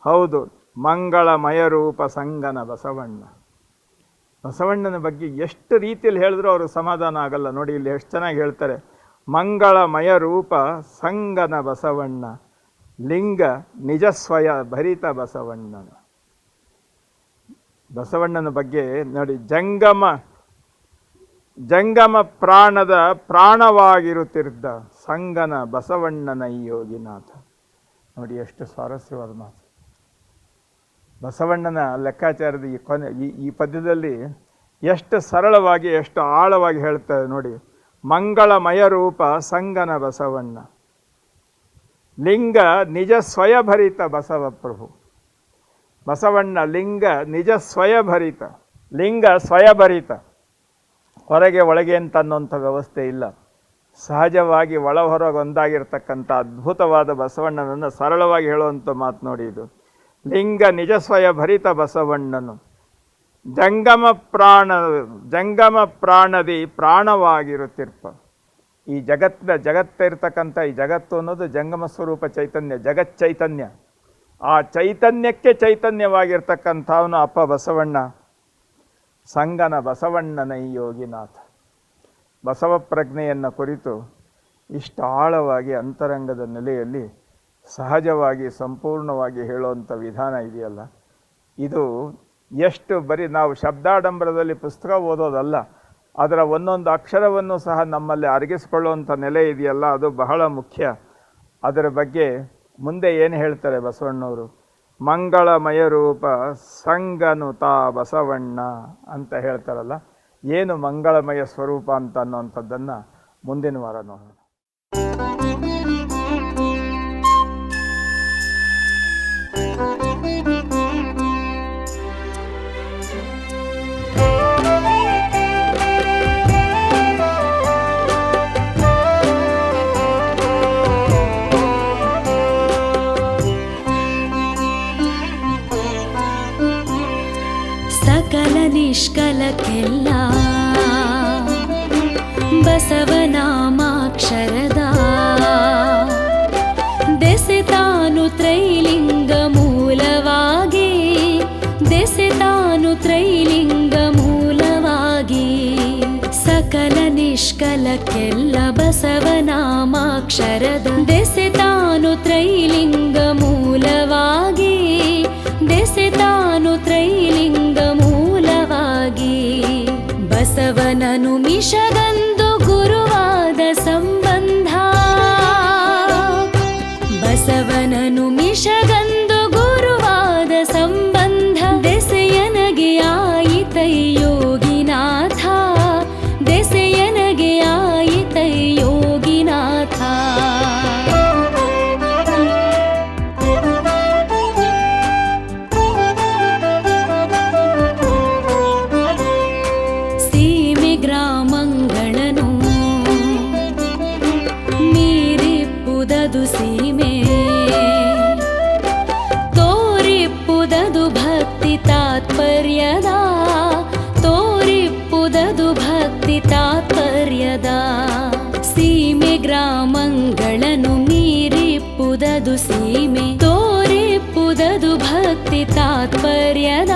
ಹೌದು, ಮಂಗಳಮಯ ರೂಪ ಸಂಗನ ಬಸವಣ್ಣ. ಬಸವಣ್ಣನ ಬಗ್ಗೆ ಎಷ್ಟು ರೀತಿಯಲ್ಲಿ ಹೇಳಿದ್ರೂ ಅವ್ರಿಗೆ ಸಮಾಧಾನ ಆಗಲ್ಲ. ನೋಡಿ, ಇಲ್ಲಿ ಎಷ್ಟು ಚೆನ್ನಾಗಿ ಹೇಳ್ತಾರೆ, ಮಂಗಳಮಯ ರೂಪ ಸಂಗನ ಬಸವಣ್ಣ, ಲಿಂಗ ನಿಜಸ್ವಯ ಭರಿತ ಬಸವಣ್ಣನ. ಬಸವಣ್ಣನ ಬಗ್ಗೆ ನೋಡಿ, ಜಂಗಮ ಪ್ರಾಣದ ಪ್ರಾಣವಾಗಿರುತ್ತಿದ್ದ ಸಂಗನ ಬಸವಣ್ಣನ ಯೋಗಿನಾಥ. ನೋಡಿ ಎಷ್ಟು ಸ್ವಾರಸ್ಯವಾದ ಮಾತು. ಬಸವಣ್ಣನ ಲೆಕ್ಕಾಚಾರದ ಈ ಪದ್ಯದಲ್ಲಿ ಎಷ್ಟು ಸರಳವಾಗಿ ಎಷ್ಟು ಆಳವಾಗಿ ಹೇಳ್ತಾರೆ ನೋಡಿ. ಮಂಗಳಮಯ ರೂಪ ಸಂಗನ ಬಸವಣ್ಣ, ಲಿಂಗ ನಿಜ ಸ್ವಯಭರಿತ ಬಸವಪ್ರಭು. ಬಸವಣ್ಣ ಲಿಂಗ ನಿಜ ಸ್ವಯಭರಿತ. ಲಿಂಗ ಸ್ವಯಭರಿತ, ಹೊರಗೆ ಒಳಗೆ ಅಂತ ಅನ್ನೋಂಥ ವ್ಯವಸ್ಥೆ ಇಲ್ಲ. ಸಹಜವಾಗಿ ಒಳ ಹೊರಗೊಂದಾಗಿರ್ತಕ್ಕಂಥ ಅದ್ಭುತವಾದ ಬಸವಣ್ಣನನ್ನು ಸರಳವಾಗಿ ಹೇಳುವಂಥ ಮಾತು ನೋಡಿ ಇದು. ಲಿಂಗ ನಿಜ ಸ್ವಯಭರಿತ ಬಸವಣ್ಣನು ಜಂಗಮ ಪ್ರಾಣದಿ ಪ್ರಾಣವಾಗಿರುತ್ತಿರ್ಪ. ಈ ಜಗತ್ತಿರ್ತಕ್ಕಂಥ ಈ ಜಗತ್ತು ಅನ್ನೋದು ಜಂಗಮ ಸ್ವರೂಪ ಚೈತನ್ಯ, ಜಗಚ್ಚೈತನ್ಯ. ಆ ಚೈತನ್ಯಕ್ಕೆ ಚೈತನ್ಯವಾಗಿರ್ತಕ್ಕಂಥವನು ಅಪ್ಪ ಬಸವಣ್ಣ. ಸಂಗನ ಬಸವಣ್ಣನೈ ಯೋಗಿನಾಥ. ಬಸವ ಪ್ರಜ್ಞೆಯನ್ನು ಕುರಿತು ಇಷ್ಟು ಆಳವಾಗಿ ಅಂತರಂಗದ ನೆಲೆಯಲ್ಲಿ ಸಹಜವಾಗಿ ಸಂಪೂರ್ಣವಾಗಿ ಹೇಳುವಂಥ ವಿಧಾನ ಇದೆಯಲ್ಲ, ಇದು ಎಷ್ಟು ಬರೀ ನಾವು ಶಬ್ದಾಡಂಬರದಲ್ಲಿ ಪುಸ್ತಕ ಓದೋದಲ್ಲ, ಅದರ ಒಂದೊಂದು ಅಕ್ಷರವನ್ನು ಸಹ ನಮ್ಮಲ್ಲಿ ಅರಗಿಸ್ಕೊಳ್ಳುವಂಥ ನೆಲೆ ಇದೆಯಲ್ಲ, ಅದು ಬಹಳ ಮುಖ್ಯ. ಅದರ ಬಗ್ಗೆ ಮುಂದೆ ಏನು ಹೇಳ್ತಾರೆ ಬಸವಣ್ಣವರು? ಮಂಗಳಮಯ ರೂಪ ಸಂಗನುತ ಬಸವಣ್ಣ ಅಂತ ಹೇಳ್ತಾರಲ್ಲ, ಏನು ಮಂಗಳಮಯ ಸ್ವರೂಪ ಅಂತ ಅನ್ನೋವಂಥದ್ದನ್ನು ಮುಂದಿನ ವಾರ ನೋಡೋಣ. ಸಕಲ ನಿಷ್ಕಲಕ್ಕೆಲ್ಲ ಬಸವನಾಮಾಕ್ಷರದ ದೆಸೆತಾನು ತ್ರೈಲಿಂಗ ಮೂಲವಾಗಿ, ದೆಸೆತಾನು ತ್ರೈಲಿಂಗ ಮೂಲವಾಗಿ. ಸಕಲ ನಿಷ್ಕಲಕ್ಕೆಲ್ಲ ಬಸವನಾಮಾಕ್ಷರದ ದೆಸೆತಾನು ತ್ರೈಲಿಂಗ ಮೂಲವಾಗಿ, ದೆಸೆತಾನು ತ್ರೈಲಿಂಗ ಮೂಲವಾಗಿ. ಬಸವನನು ಮಿಷಗಂದು ಗುರುವಾದ ಸಂಬಂಧ, ಬಸವನನು ಮಿಷಗಂದು ಗುರುವಾದ ಸಂಬಂಧ. ದೆಸೆಯನಗೆ ಆಯಿತೈ ಯೋಗಿನಾಥ, ದೆಸೆಯನಗೆ ಆಯಿತೈ ಯೋಗಿನಾಥ. ಸೀಮೆ ಗ್ರಾಮಗಳನ್ನು ಮೀರಿಪ್ಪುದದು ಸೀಮೆ, ತೋರಿಪ್ಪುದದು ಭಕ್ತಿ ತಾತ್ಪರ್ಯದ, ತೋರಿಪ್ಪುದದು ಭಕ್ತಿ ತಾತ್ಪರ್ಯದ. ಸೀಮೆ ಗ್ರಾಮಗಳನ್ನು ಮೀರಿಪ್ಪುದದು ಸೀಮೆ, ತೋರಿಪ್ಪುದದು ಭಕ್ತಿ ತಾತ್ಪರ್ಯದ,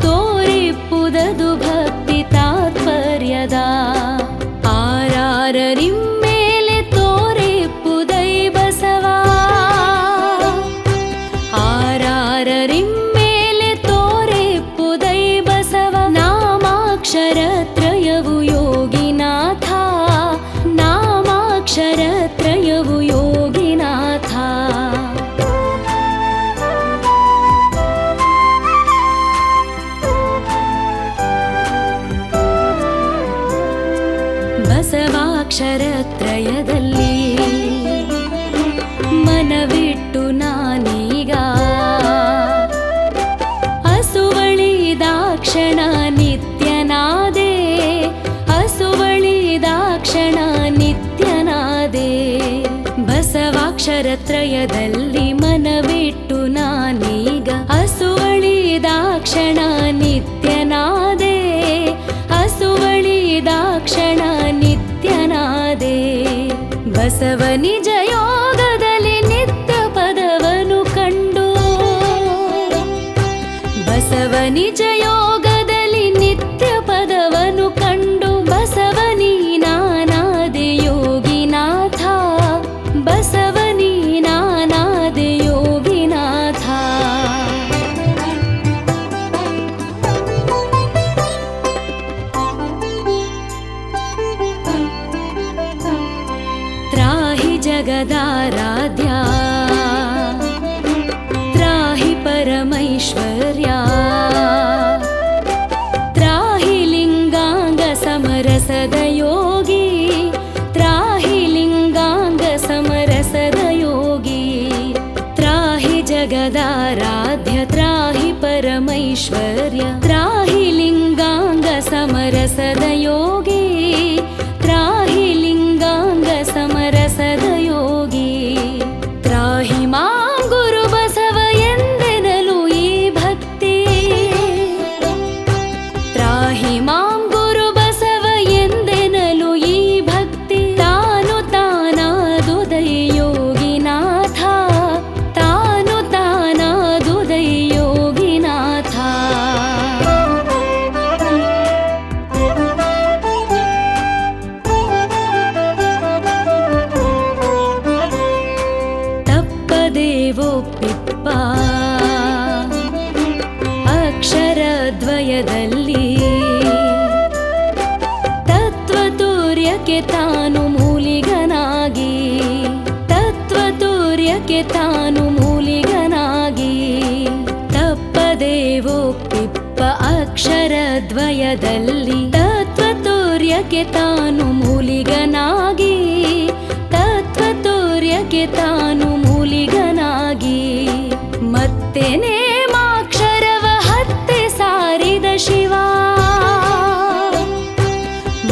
ತೋರಿಪ್ಪುದದು ಭಕ್ತಿ ತಾತ್ಪರ್ಯದ. ಆರಾರರಿಮ್ಮೇಲೆ ತೋರಿಪ್ಪುದೈ ಬಸವ, ಆರಾರರಿಮ್ಮೇಲೆ ತೋರಿಪ್ಪುದೈ ಬಸವ. ನಾಮಾಕ್ಷರತ್ರಯವು ಯೋಗಿನಾಥ, ನಾಮಾಕ್ಷರತ್ರಯವು ಯೋಗಿನಾಥ. ಬಸವಾಕ್ಷರತ್ರಯದಲ್ಲಿ ಮನವಿಟ್ಟು ನಾನೀಗ ಅಸುವಳಿದಾಕ್ಷಣ ನಿತ್ಯನಾದೆ, ಅಸುವಳಿದಾಕ್ಷಣ ನಿತ್ಯನಾದೆ. ಬಸವಾಕ್ಷರತ್ರಯದಲ್ಲಿ ಮನವಿಟ್ಟು ನಾನೀಗ ಅಸುವಳಿದಾಕ್ಷಣ ನಿತ್ಯನಾದೆ, ಅಸುವಳಿದಾಕ್ಷಣ ನಿತ್ಯನಾದೆ. ಬಸವ ನಿಜ ಯೋಗದಲ್ಲಿ ನಿತ್ಯ ಪದವನು ಕಂಡು, ಬಸವ ನಿಜ ಯೋಗದಲ್ಲಿ ನಿತ್ಯ ಪದವನು ಕಂಡು. ಬಸವನಿ ನಾನಾದೆ ಯೋಗಿನಾಥ, ಬಸವನಿ ನಾನಾದೆ ಯೋಗಿನಾಥ. त्राहि जगदाराध्या, त्राहि परमैश्वर्या, त्राहि लिंगांग समरसद योगी, त्राहि लिंगांग समरसद योगी. जगदाराध्य त्राहि परमैश्वर्य त्राहि लिङ्गाङ्ग समरसदयोगी त्राहि लिङ्गाङ्ग समरसदयोगी त्राहि मां गुरु बसव ಎಂದೆನಲು ಈ ಭಕ್ತಿ त्राहि मां गुरु बसव ಎಂದೆನಲು ಈ ಭಕ್ತಿ ತಾನು ತಾನಾದುದೈ ಯೋಗಿನಾಥ ತಾನು ತಾನಾದುದೈ ಯೋಗಿನಾಥ ತಪ್ಪದೇವೊಪ್ಪಿಪ್ಪ ಅಕ್ಷರದ್ವಯದಲ್ಲಿ ತತ್ವತೂರ್ಯಕ್ಕೆ ತಾನು ಮೂಲಿಗನಾಗಿ ತತ್ವತೂರ್ಯಕ್ಕೆ ತಾನು ಮೂಲಿಗನಾಗಿ ತಪ್ಪದೇವೊಪ್ಪಿಪ್ಪ ಅಕ್ಷರದ್ವಯದಲ್ಲಿ ತತ್ವತೂರ್ಯಕ್ಕೆ ತಾನು ಮೂಲಿಗನಾಗಿ ತತ್ವತೂರ್ಯಕ್ಕೆ ತಾನು ಮೂಲಿಗನಾಗಿ ಮತ್ತೆ ನೇಮಾಕ್ಷರವ ಹತ್ತೆ ಸಾರಿದ ಶಿವ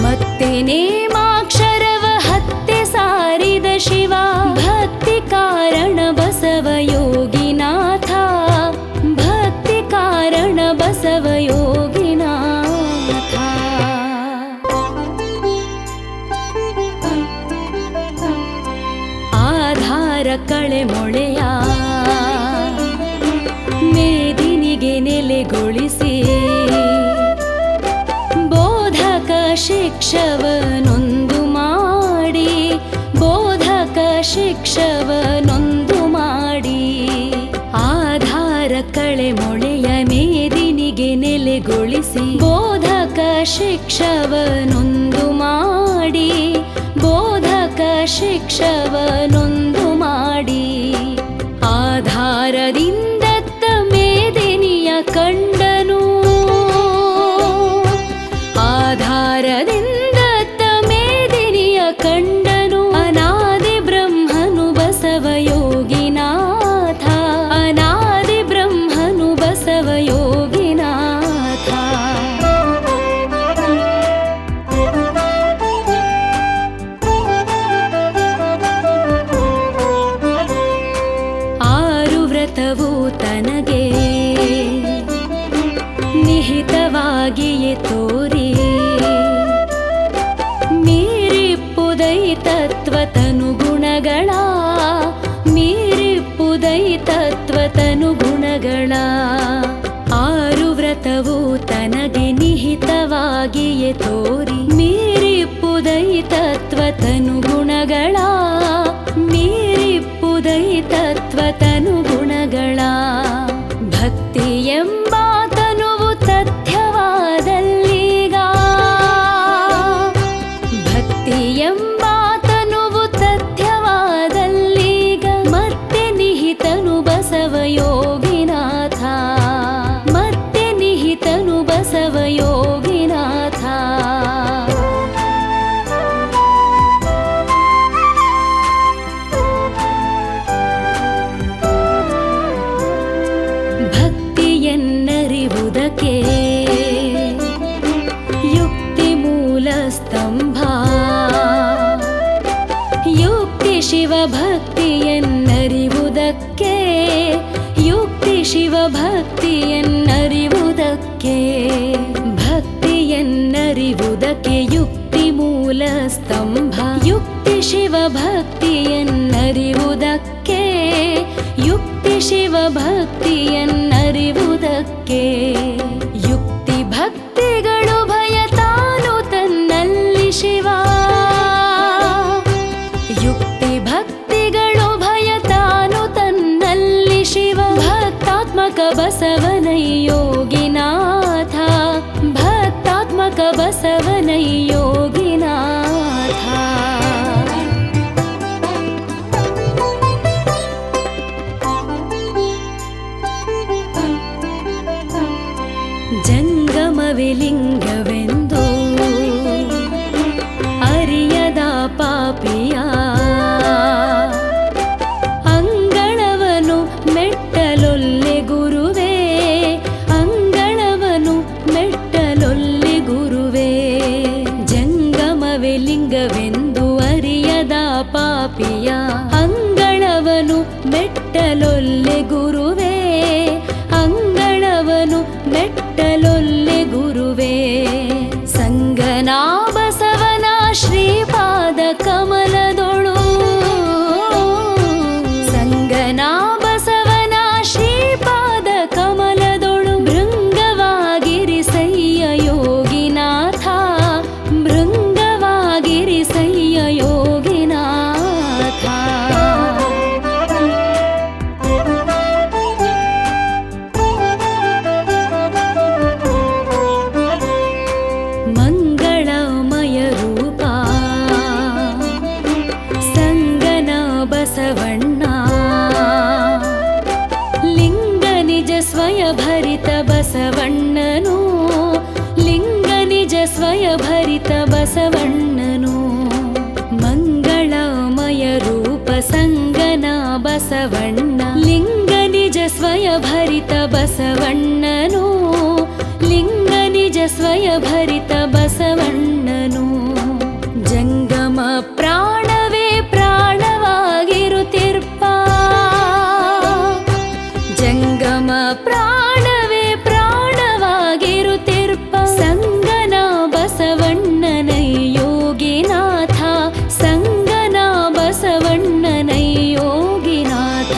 ಮತ್ತೆ ನೇಮಾಕ್ಷರವ ಹತ್ತೆ ಸಾರಿದ ಶಿವ ಭಕ್ತಿ ಕಾರಣ ಬಸವ ಯೋಗಿನಾಥ ಭಕ್ತಿ ಕಾರಣ ಬಸವ ಯೋಗಿನಾಥ ಆಧಾರ ಕಳೆ ಮೊಳೆಯ ಮೇದಿನಿಗೆ ನೆಲೆಗೊಳಿಸಿ ಬೋಧಕ ಶಿಕ್ಷವನೊಂದು ಮಾಡಿ ಬೋಧಕ ಶಿಕ್ಷವನೊಂದು ಮಾಡಿ ಆಧಾರ ಕಳೆ ಮೊಳೆಯ ಮೇದಿನಿಗೆ ನೆಲೆಗೊಳಿಸಿ ಬೋಧಕ ಶಿಕ್ಷವನೊಂದು ಮಾಡಿ ಬೋಧಕ ಶಿಕ್ಷವನೊಂದು ಮಾಡಿ ಆಧಾರದಿಂದತ್ತ ಮೇದಿನಿಯ ಕಂಡನು ಆಧಾರದಿಂದತ್ತ ಮೇದಿನಿಯ ಕಂಡನು ಅನಾದಿ ಬ್ರಹ್ಮನು ಬಸವ ಯೋಗಿನಾಥ ಅನಾದಿ ಬ್ರಹ್ಮನು ಬಸವ ಯೋಗಿನಾಥ ಆರು ವ್ರತವು ತನಗೆ ನಿಹಿತವಾಗಿಯೇ ತೋರಿ ಮೀರಿಪ್ಪುದೈ ತತ್ವತನು ಗುಣಗಳ ಮೀರಿಪ್ಪುದೈ ತತ್ವತನು ಗುಣಗಳ ಆರು ವ್ರತವು ತನಗೆ ನಿಹಿತವಾಗಿಯೇ ತೋರಿ ಮೀರಿಪ್ಪುದೈ ತತ್ವತನು ಗುಣಗಳ ಮೀರಿಪ್ಪುದೈ ತತ್ವತನು ಗುಣಗಳ ಭಕ್ತಿ ಎಂಬಾತನುವು ತಥ್ಯವಾದಲ್ಲೀಗ ಭಕ್ತಿ ಎಂಬಾತನುವು ತಥ್ಯವಾದಲ್ಲೀಗ ಮತ್ತೆ ನಿಹಿತನು ಬಸವ ಯೋಗಿನಾಥ ಮತ್ತೆ ನಿಹಿತನು ಬಸವ ಯೋಗಿನಾಥ ಭಕ್ತಿಯನ್ನರಿವುದಕ್ಕೆ ಯುಕ್ತಿ ಮೂಲ ಸ್ತಂಭ ಯುಕ್ತಿ ಶಿವ ಭಕ್ತಿಯನ್ನರಿವುದಕ್ಕೆ ಯುಕ್ತಿ ಶಿವ ಭಕ್ತಿಯನ್ನರಿವುದಕ್ಕೆ ಭಕ್ತಿಯನ್ನರಿವುದಕ್ಕೆ ಯುಕ್ತಿ ಮೂಲ ಸ್ತಂಭ ಯುಕ್ತಿ ಶಿವ ಭಕ್ತಿಯನ್ನರಿವುದಕ್ಕೆ ಯುಕ್ತಿ ಶಿವ ಭಕ್ತಿಯನ್ನರಿವುದಕ್ಕೆ ಯುಕ್ತಿ ಭಕ್ತಿಗಳು ಭಯ ತಾನು ತನ್ನಲ್ಲಿ ಶಿವ ಯುಕ್ತಿ ಭಕ್ತಿಗಳು ಭಯ ತಾನು ತನ್ನಲ್ಲಿ ಶಿವ ಭಕ್ತಾತ್ಮಕ ಬಸವನೈ ಯೋಗಿನಾಥ ಭಕ್ತಾತ್ಮಕ ಬಸವನೈ ಯೋಗಿನಾಥ ಜಂಗಮವೇ ಲಿಂಗವೆಂದು ಅರಿಯದ ಪಾಪಿಯ ಅಂಗಳವನು ಮೆಟ್ಟಲೊಲ್ಲೆ ಪಾಪಿಯ ಅಂಗಳವನು ಮೆಟ್ಟಲೊಲ್ಲೆ ಗುರುವೇ, ಅಂಗಳವನು ಮೆಟ್ಟಲೊಲ್ಲೆ ಗುರುವೇ. ಸಂಗನಾ ಬಸವನ ಶ್ರೀಪಾದ ಕಮಲದೊಳು, ಸಂಗನಾ ಬಸವನ ಶ್ರೀಪಾದ ಕಮಲದೊಳು ಭೃಂಗವಾಗಿರಿಸಯ್ಯ ಯೋಗಿನಾಥ, ಭೃಂಗವಾಗಿರಿಸಯ್ಯ ಯೋಗಿನಾಥ. ಮಂಗಳಮಯ ರೂಪ ಸಂಗನ ಬಸವಣ್ಣ, ಲಿಂಗ ನಿಜ ಸ್ವಯಭರಿತ ಬಸವಣ್ಣನು, ಲಿಂಗ ನಿಜ ಸ್ವಯಭರಿತ ಬಸವಣ್ಣನು. ಮಂಗಳಮಯ ರೂಪ ಸಂಗನ ಬಸವಣ್ಣ, ಲಿಂಗ ನಿಜ ಸ್ವಯಭರಿತ ಬಸವಣ್ಣನು, ಲಿಂಗ ನಿಜ ಸ್ವಯಭರಿತ ಬಸವಣ್ಣನು. ಜಂಗಮ ಪ್ರಾಣವೇ ಪ್ರಾಣವಾಗಿರುತ್ತಿರ್ಪ, ಜಂಗಮ ಪ್ರಾಣವೇ ಪ್ರಾಣವಾಗಿರುತ್ತಿರ್ಪ. ಸಂಗನ ಬಸವಣ್ಣನೈ ಯೋಗಿನಾಥ, ಸಂಗನ ಬಸವಣ್ಣನೈ ಯೋಗಿನಾಥ.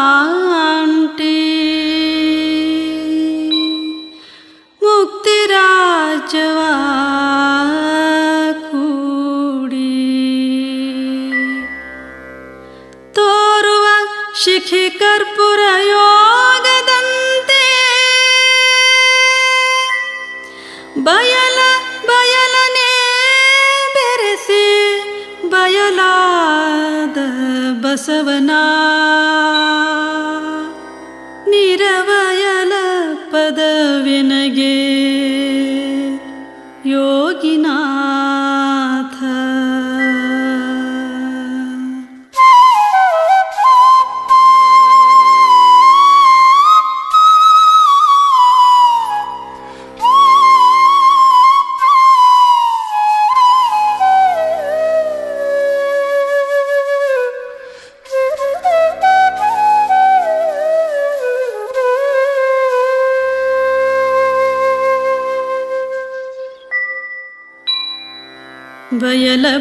ಬೆಟ್ಟವದಾಂಟಿ ಮುಕ್ತಿರಾಜವ ಕೂಡಿ ತೋರುವ ಶಿಖಿ ಕರ್ಪೂರ ಯೋಗದಂತೆ ಬಯಲನೆ ಬೆರೆಸಿ ಬಯಲಾದ ಬಸವನ ನಿರವಯಲ ಪದವಿನಗೆ ಯೋಗಿನಾಥ.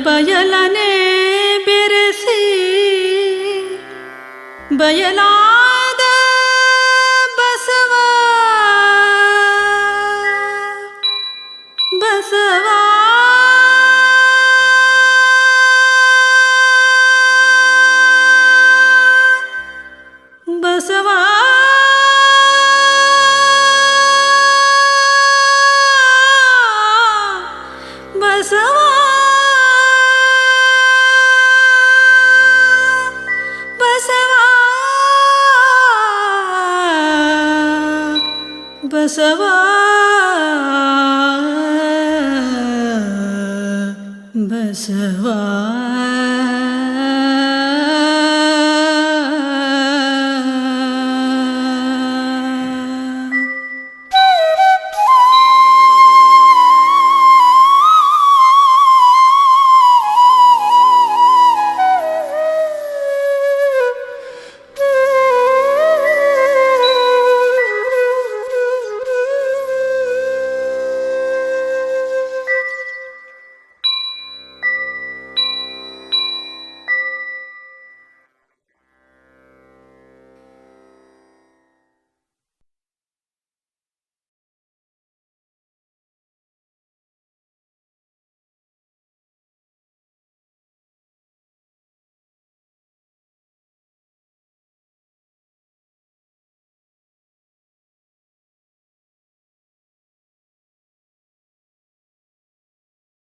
ಬಯಲನೆ ಬೆರೆಸಿ ಬಯಲಾದ ಬಸವ ಬಸವ ಬಸವ ಬಸವ ಬಸವ ಬಸವ ಬಸವ